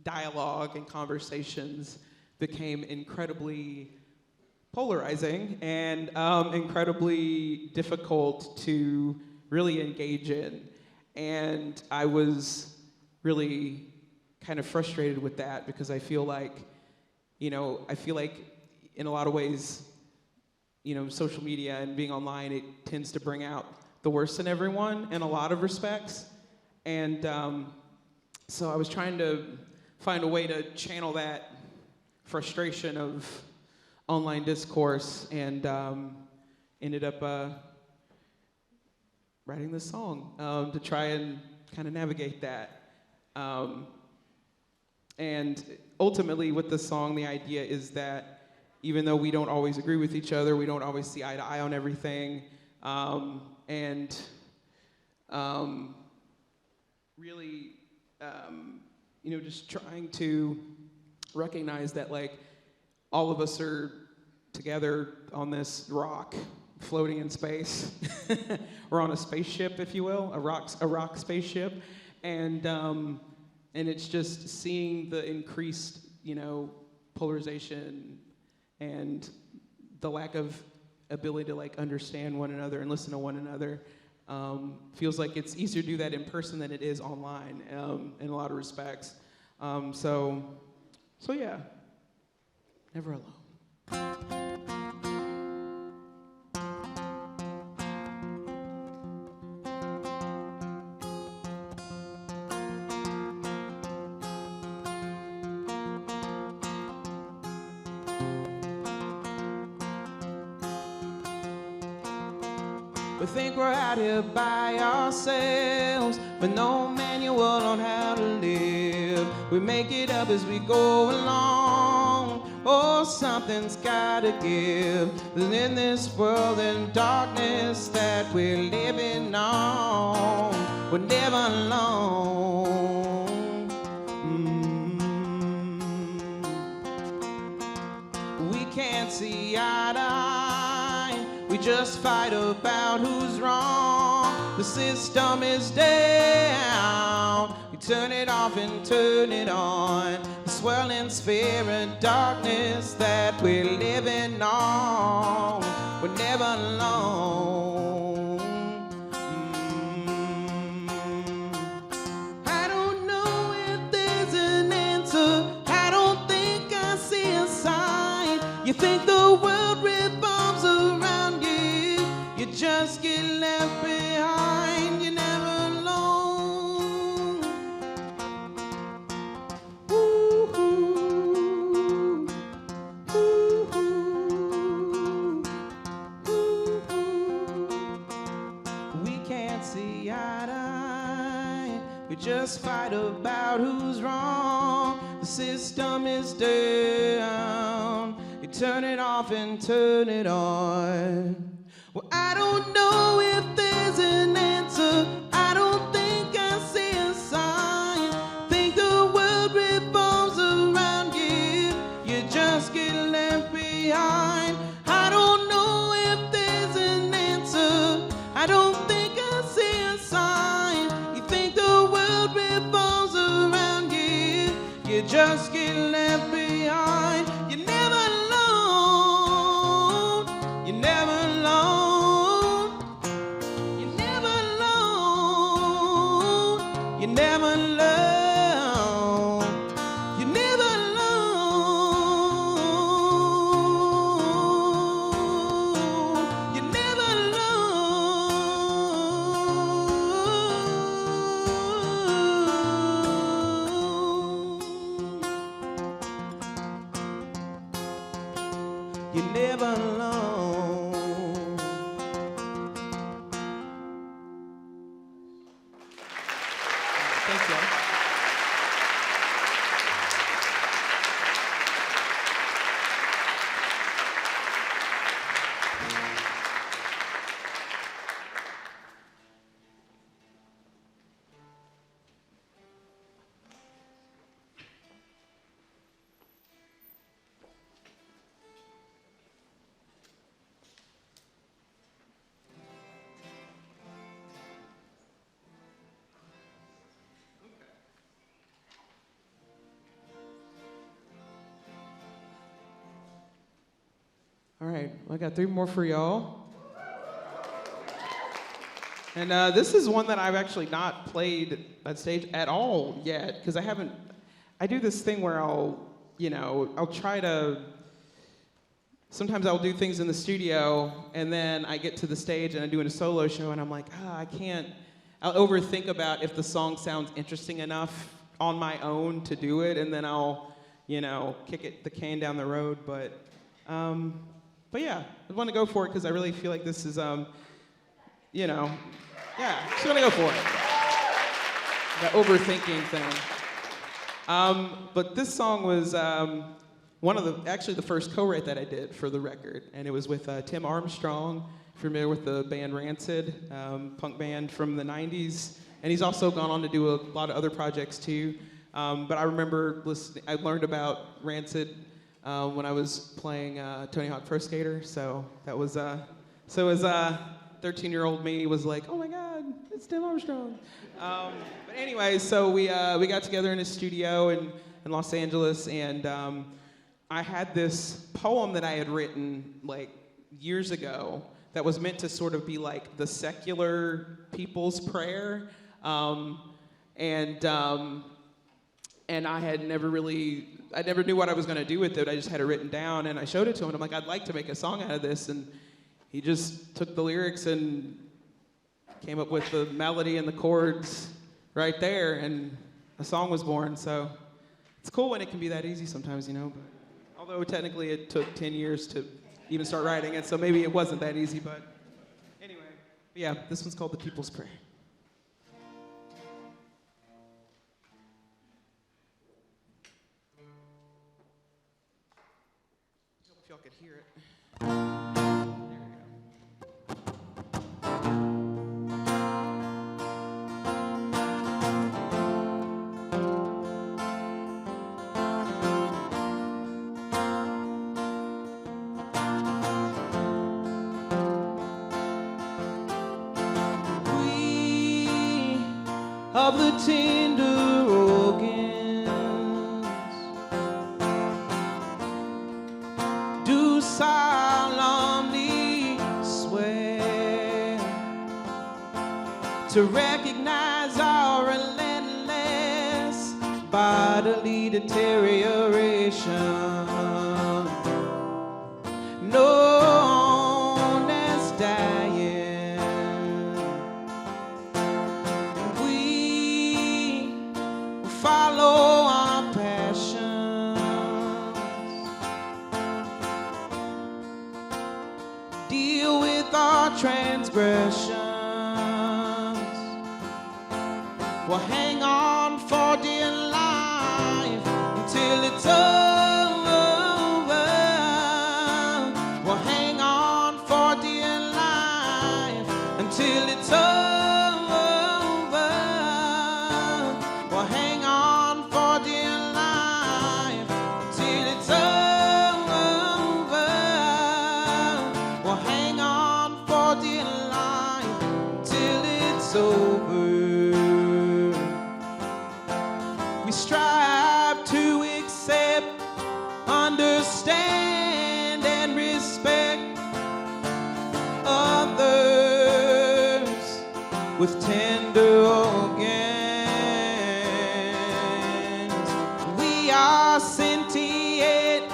dialogue and conversations became incredibly polarizing and incredibly difficult to really engage in. And I was really kind of frustrated with that, because I feel like in a lot of ways, social media and being online, it tends to bring out the worst in everyone in a lot of respects. And so I was trying to find a way to channel that frustration of online discourse, and ended up writing this song to try and kind of navigate that. And ultimately with this song, the idea is that even though we don't always agree with each other, we don't always see eye to eye on everything, really, just trying to recognize that, like, all of us are together on this rock, floating in space. We're on a spaceship, if you will, a rock spaceship, and it's just seeing the increased, polarization and the lack of ability to understand one another and listen to one another. Feels like it's easier to do that in person than it is online, in a lot of respects. So yeah, Never Alone. We think we're out here by ourselves, with no manual on how to live. We make it up as we go along. Oh, something's gotta give. In this world in darkness that we're living on, we're never alone. We can't see eye to eye. We just fight about who's wrong. The system is down. We turn it off and turn it on. The swirling sphere of darkness that we're living on. We're never alone. You think the world revolves around you, you just get left behind, you're never alone. Ooh, ooh, ooh, ooh, ooh. We can't see eye to eye, we just fight about who's wrong. The system is down, you turn it off and turn it on. Well, I don't know if there's an answer, I don't think I see a sign. Think the world revolves around you, you just get left behind. I don't know if there's an answer, I don't think I see a sign. You think the world revolves around you, you just get left behind. You're never alone, you're never alone, you're never alone, you're never alone, you're never alone, you're never alone. You're never alone. Thank you. All right, I got 3 more for y'all. And this is one that I've actually not played on stage at all yet, because I do this thing where I'll try to, sometimes I'll do things in the studio, and then I get to the stage and I'm doing a solo show, and I'm like, I'll overthink about if the song sounds interesting enough on my own to do it, and then I'll, kick the can down the road, but yeah, I want to go for it because I really feel like this is, just gonna go for it. That overthinking thing. But this song was actually the first co-write that I did for the record, and it was with Tim Armstrong, familiar with the band Rancid, punk band from the 90s, and he's also gone on to do a lot of other projects too. But I remember I learned about Rancid when I was playing Tony Hawk Pro Skater, so that was, 13-year-old me was like, oh my God, it's Tim Armstrong. But anyway, so we got together in his studio in Los Angeles, and I had this poem that I had written like years ago that was meant to sort of be like the secular people's prayer, and I never knew what I was going to do with it. I just had it written down, and I showed it to him, and I'm like, I'd like to make a song out of this, and he just took the lyrics and came up with the melody and the chords right there, and a song was born. So it's cool when it can be that easy sometimes, but although technically it took 10 years to even start writing it, so maybe it wasn't that easy, but anyway. But yeah, this one's called The People's Prayer. If y'all could hear it. Of the tender organs do solemnly swear to recognize our relentless bodily deterioration, follow our passions, deal with our transgressions. We'll hang on for dear life until it's over. We'll hang on for dear life until it's over. We'll hang on for dear life until it's over. We'll hang on for dear life until it's over. We strive to accept, understand, and respect others with tender organs. We are sentient,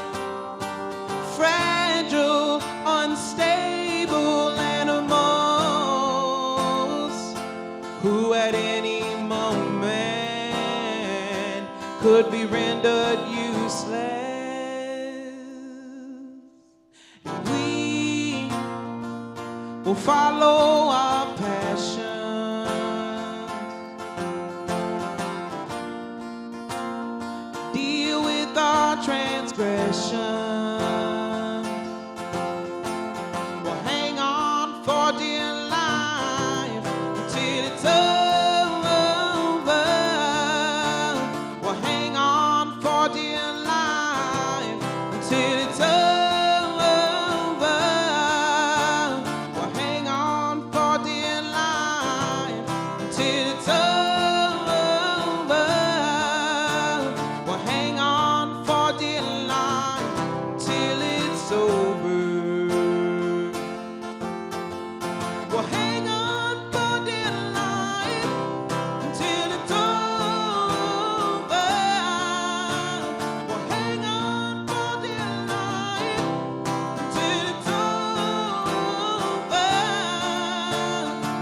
fragile, unstable animals who at any moment could be rendered useless. We will follow our passions, deal with our transgressions. We'll hang on for dear life until it's over. We'll hang on for dear life until it's over. We'll hang on for dear life until it's over. We'll hang on for dear life till it's over. We'll hang on for dear life until it's over. We'll hang on for dear life until it's over.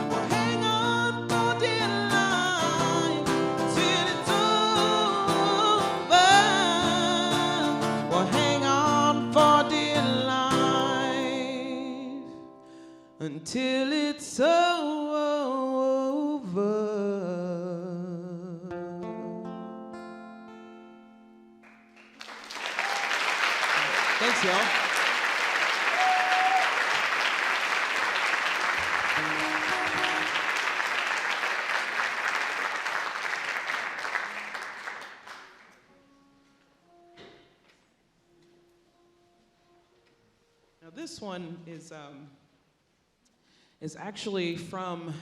We'll hang on for dear life until it's over. We'll hang on for dear life until it's over. Thanks, y'all. Now this one is actually from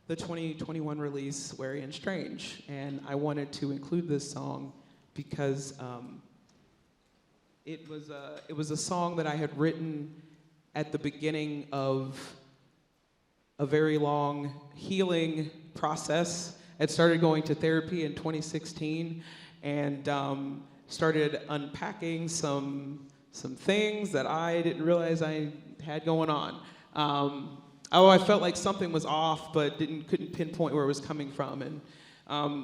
the 2021 release, Wary and Strange, and I wanted to include this song because it was a song that I had written at the beginning of a very long healing process. I started going to therapy in 2016 and started unpacking some things that I didn't realize I had going on. I felt like something was off, but couldn't pinpoint where it was coming from. And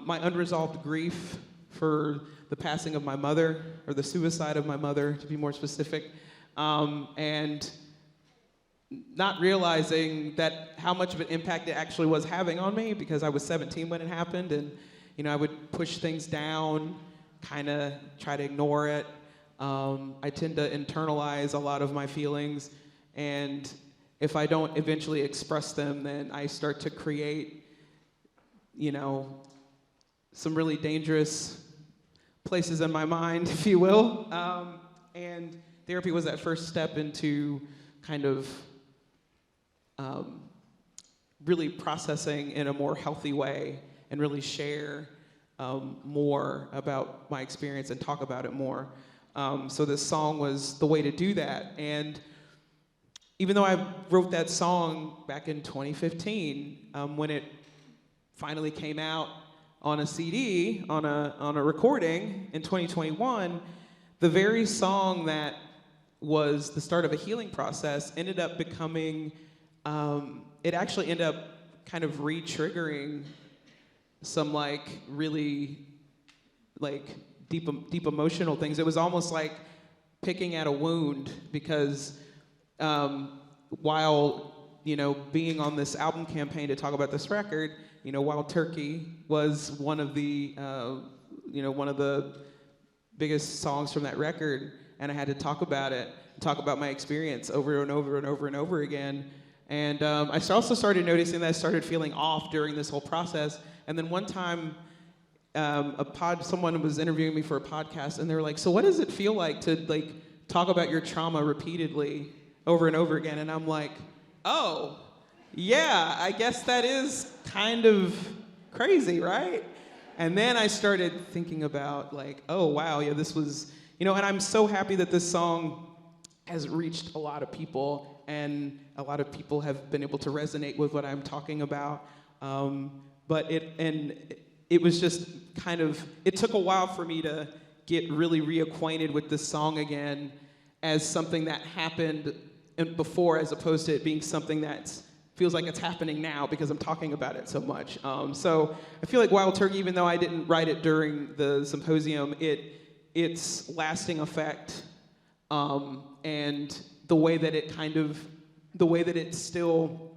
my unresolved grief for the passing of my mother, or the suicide of my mother, to be more specific, and not realizing that how much of an impact it actually was having on me, because I was 17 when it happened, and I would push things down, kind of try to ignore it. I tend to internalize a lot of my feelings, and if I don't eventually express them, then I start to create, some really dangerous places in my mind, if you will. And therapy was that first step into kind of really processing in a more healthy way and really share more about my experience and talk about it more. So this song was the way to do that. And even though I wrote that song back in 2015, when it finally came out on a CD, on a recording in 2021, the very song that was the start of a healing process ended up becoming, it actually ended up kind of re-triggering some really like deep emotional things. It was almost like picking at a wound because while being on this album campaign to talk about this record, Wild Turkey was one of the biggest songs from that record, and I had to talk about it, talk about my experience over and over and over and over again. And I also started noticing that I started feeling off during this whole process. And then one time, someone was interviewing me for a podcast, and they were like, "So what does it feel like to talk about your trauma repeatedly over and over again?" And I'm like, "Oh, yeah, I guess that is kind of crazy, right?" And then I started thinking about oh wow, yeah, this was, and I'm so happy that this song has reached a lot of people, and a lot of people have been able to resonate with what I'm talking about. But it was just it took a while for me to get really reacquainted with this song again as something that happened before, as opposed to it being something that feels like it's happening now because I'm talking about it so much. So I feel like Wild Turkey, even though I didn't write it during the symposium, its lasting effect and the way that it still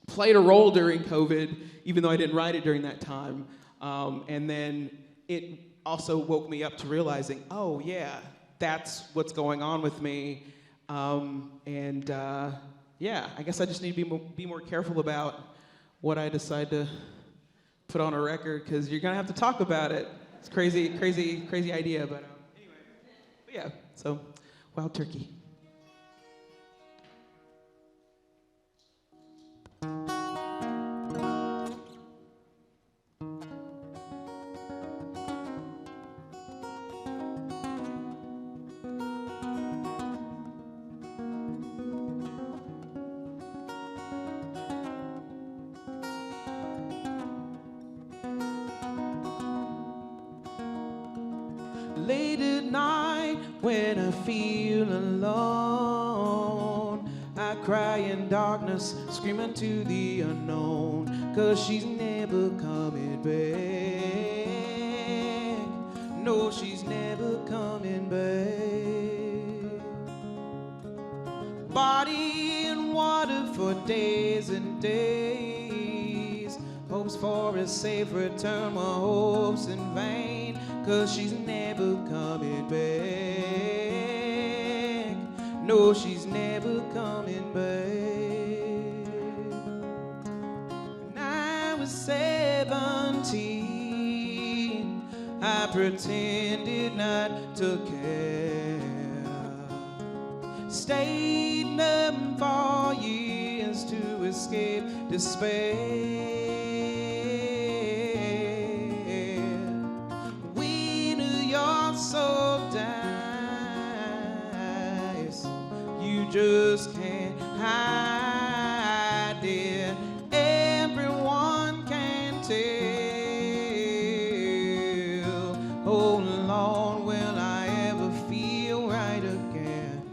played a role during COVID, even though I didn't write it during that time. And then it also woke me up to realizing, oh yeah, that's what's going on with me. Yeah, I guess I just need to be more careful about what I decide to put on a record, because you're gonna have to talk about it. It's crazy idea, but anyway. But yeah, so Wild Turkey. Late at night when I feel alone, I cry in darkness, screaming to the unknown, 'cause she's never coming back. No, she's never coming back. Body in water for days and days, hopes for a safe return, my hopes in vain, 'cause she's never coming back. No, she's never coming back. When I was 17, I pretended not to care. Stayed numb for years to escape despair. So dice, you just can't hide it. Everyone can tell. Hold on, will I ever feel right again?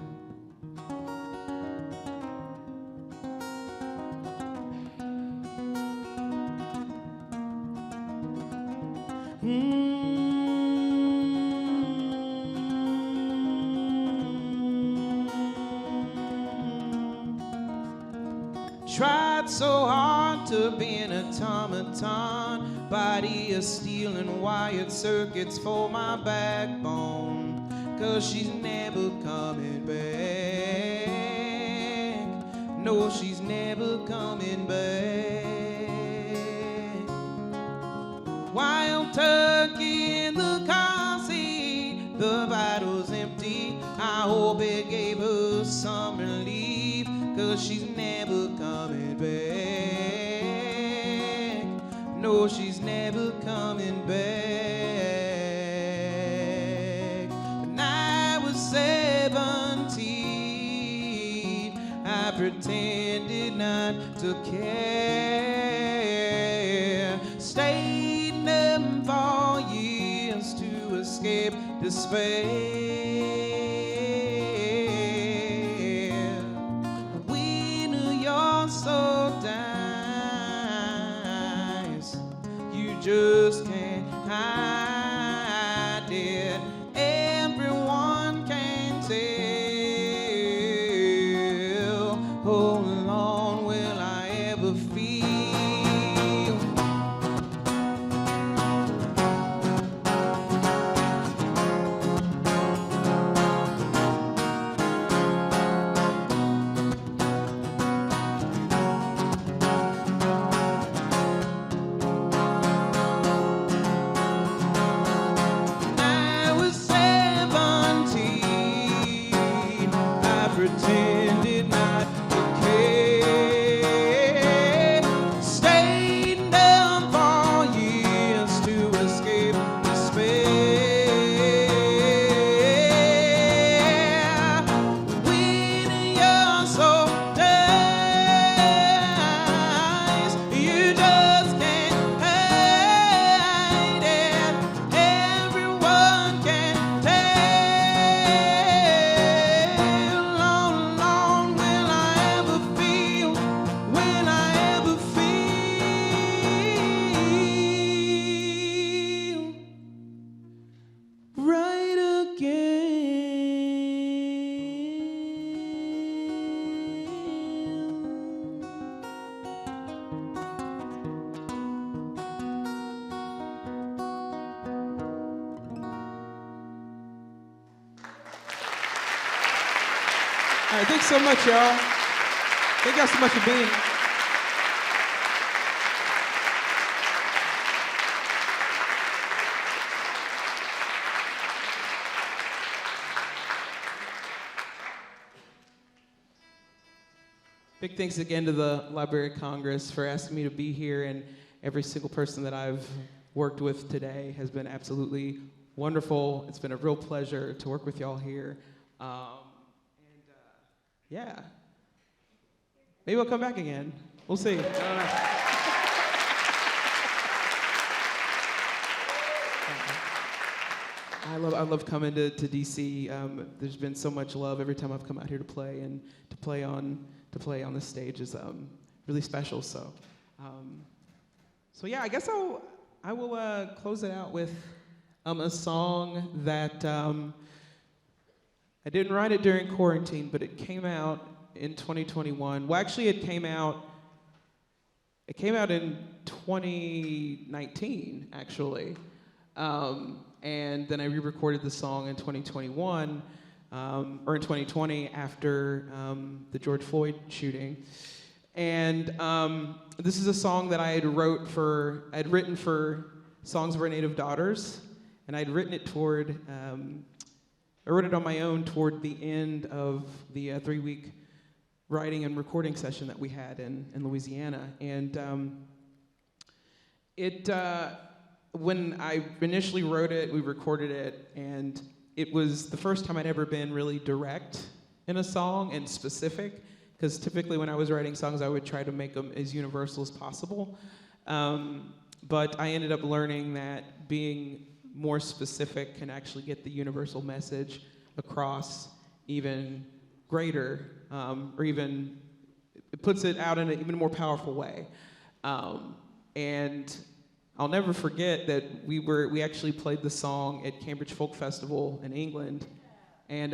Tried so hard to be an automaton, body of steel and wired circuits for my backbone, 'cause she's never coming back. No, she's never coming back. Wild turkey in the car seat, the vitals empty. I hope it gave her some relief, 'cause she's never coming back. No, she's never coming back. When I was 17, I pretended not to care. Stayed numb for years to escape despair. So dice, you just can't hide All right, thanks so much, y'all. Thank y'all so much for being. Big thanks again to the Library of Congress for asking me to be here, and every single person that I've worked with today has been absolutely wonderful. It's been a real pleasure to work with y'all here. Yeah. Maybe I'll come back again. We'll see. I don't know. I love coming to DC. There's been so much love every time I've come out here to play, and to play on the stage is really special. So yeah, I guess I will close it out with a song that I didn't write it during quarantine, but it came out in 2021. Well, actually, it came out in 2019, actually. And then I re-recorded the song in 2021, or in 2020 after the George Floyd shooting. And this is a song that I had written for Songs of Our Native Daughters, and I'd written it I wrote it on my own toward the end of the 3-week writing and recording session that we had in Louisiana. And when I initially wrote it, we recorded it, and it was the first time I'd ever been really direct in a song and specific, because typically when I was writing songs, I would try to make them as universal as possible. But I ended up learning that being more specific can actually get the universal message across even greater, or even it puts it out in an even more powerful way. And I'll never forget that we actually played the song at Cambridge Folk Festival in England, and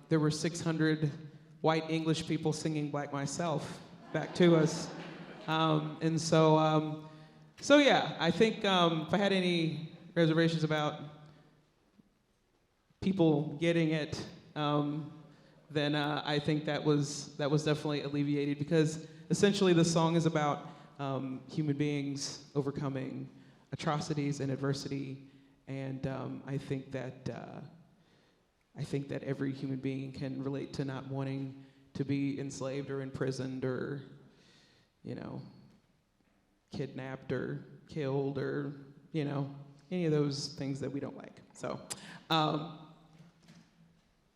there were 600 white English people singing Black Myself back to us. And so yeah, I think if I had any reservations about people getting it, then I think that was definitely alleviated, because essentially the song is about human beings overcoming atrocities and adversity, and I think that every human being can relate to not wanting to be enslaved or imprisoned or, kidnapped or killed or, any of those things that we don't like. So,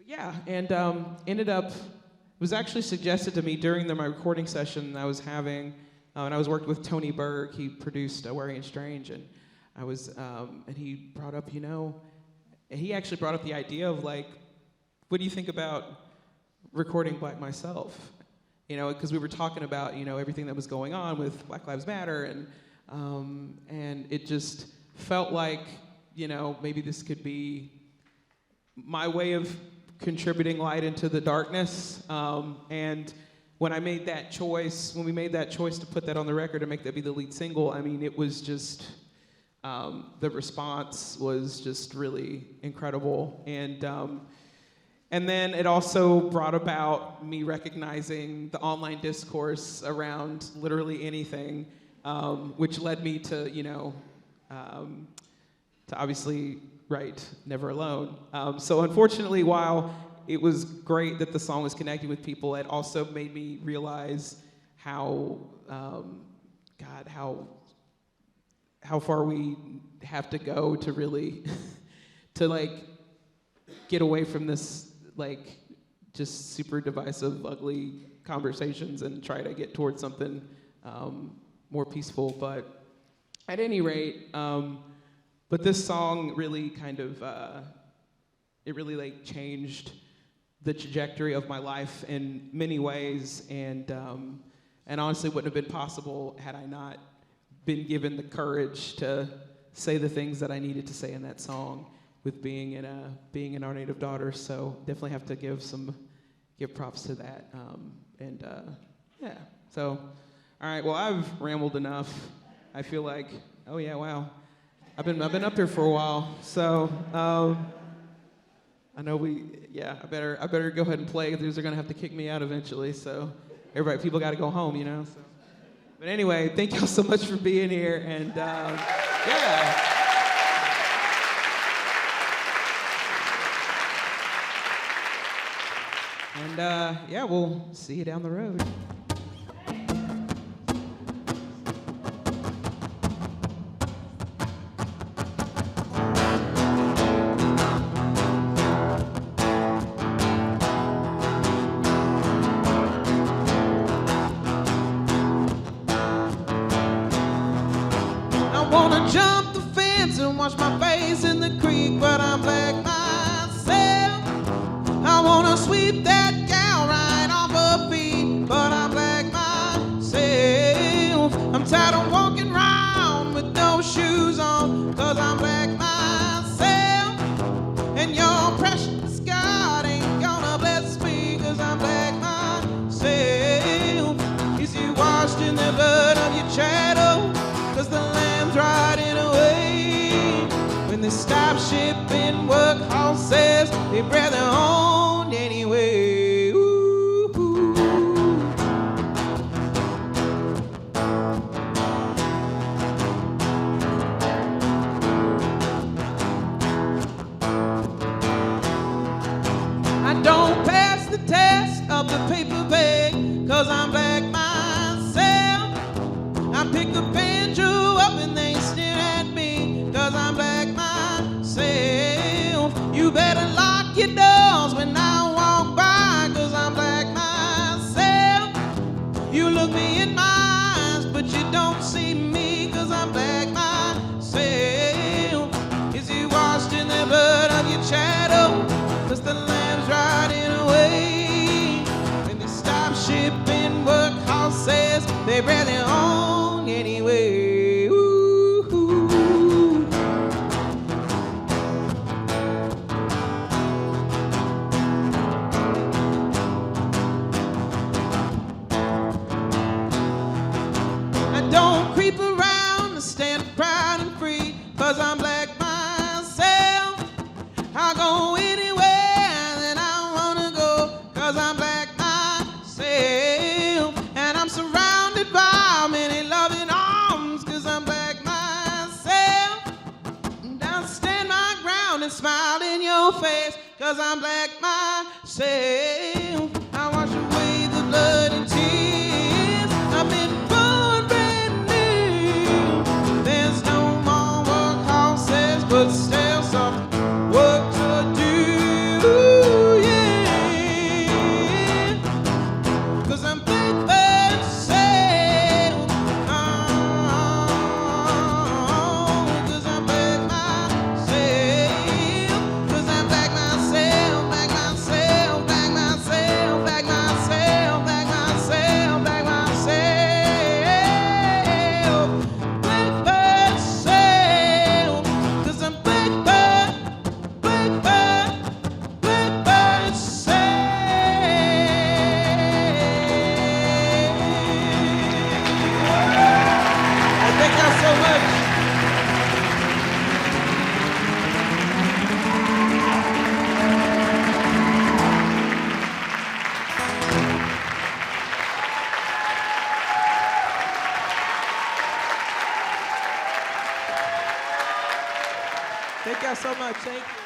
yeah, and ended up, it was actually suggested to me during my recording session I was having, and I was working with Tony Berg. He produced Wary and Strange, and I was, and he brought up, he actually brought up the idea of, like, what do you think about recording Black Myself? Because we were talking about, everything that was going on with Black Lives Matter, and it just felt like, maybe this could be my way of contributing light into the darkness. And when we made that choice to put that on the record and make that be the lead single, I mean, it was just, the response was just really incredible. And then it also brought about me recognizing the online discourse around literally anything, which led me to, to obviously write Never Alone. So unfortunately, while it was great that the song was connecting with people, it also made me realize how far we have to go to really, to like, get away from this, like, just super divisive, ugly conversations and try to get towards something more peaceful. But at any rate, but this song really kind of, it really like changed the trajectory of my life in many ways, and honestly wouldn't have been possible had I not been given the courage to say the things that I needed to say in that song, with being in Our Native Daughters. So definitely have to give props to that. Yeah. So, all right. Well, I've rambled enough. I feel like, oh yeah, wow. I've been up here for a while. So, I know I better go ahead and play. They're gonna have to kick me out eventually, so people gotta go home, you know? So. But anyway, thank y'all so much for being here, and yeah. And yeah, we'll see you down the road. I wanna jump the fence and wash my face in the creek, but I'm black myself. I wanna sweep that gal right off her feet, but I'm black myself. I'm tired of walking around with no shoes on, cause I'm black myself. And your precious God ain't gonna bless me, cause I'm black myself. Is you washed in the blood of your shadow? Cause the lamb's riding away. When they stop shipping work horses, they bring their own anyway. Ooh, ooh. I don't pass the test of the paper bag, cause I'm black myself. I pick the banjo up and they stare at me, cause I'm black myself. You better lock your doors when I walk by, cause I'm black myself. You look me in my eyes, but you don't see me, cause I'm black myself. Is he washed in the blood of your shadow? Cause the lamb's riding away. When they stop shipping work horses, they bring their own anyway. Ooh, ooh. I don't creep around, I stand proud and free, cause I'm black myself. I'll go anywhere that I wanna go, cause I'm black myself. And I'm surrounded by many loving arms, cause I'm black myself. And I'll stand my ground and smile in your face, cause I'm black myself. I wash away the blood and tears. I've been born brand new. There's no more work horses, but still some work to do, yeah. Cause I'm black myself. Oh, cause I'm black myself. Cause I'm black myself, black myself, black myself, black myself, black myself, black myself. Black myself. Cause I'm black myself. Thank y'all so much. Thank y'all so much. Thank you.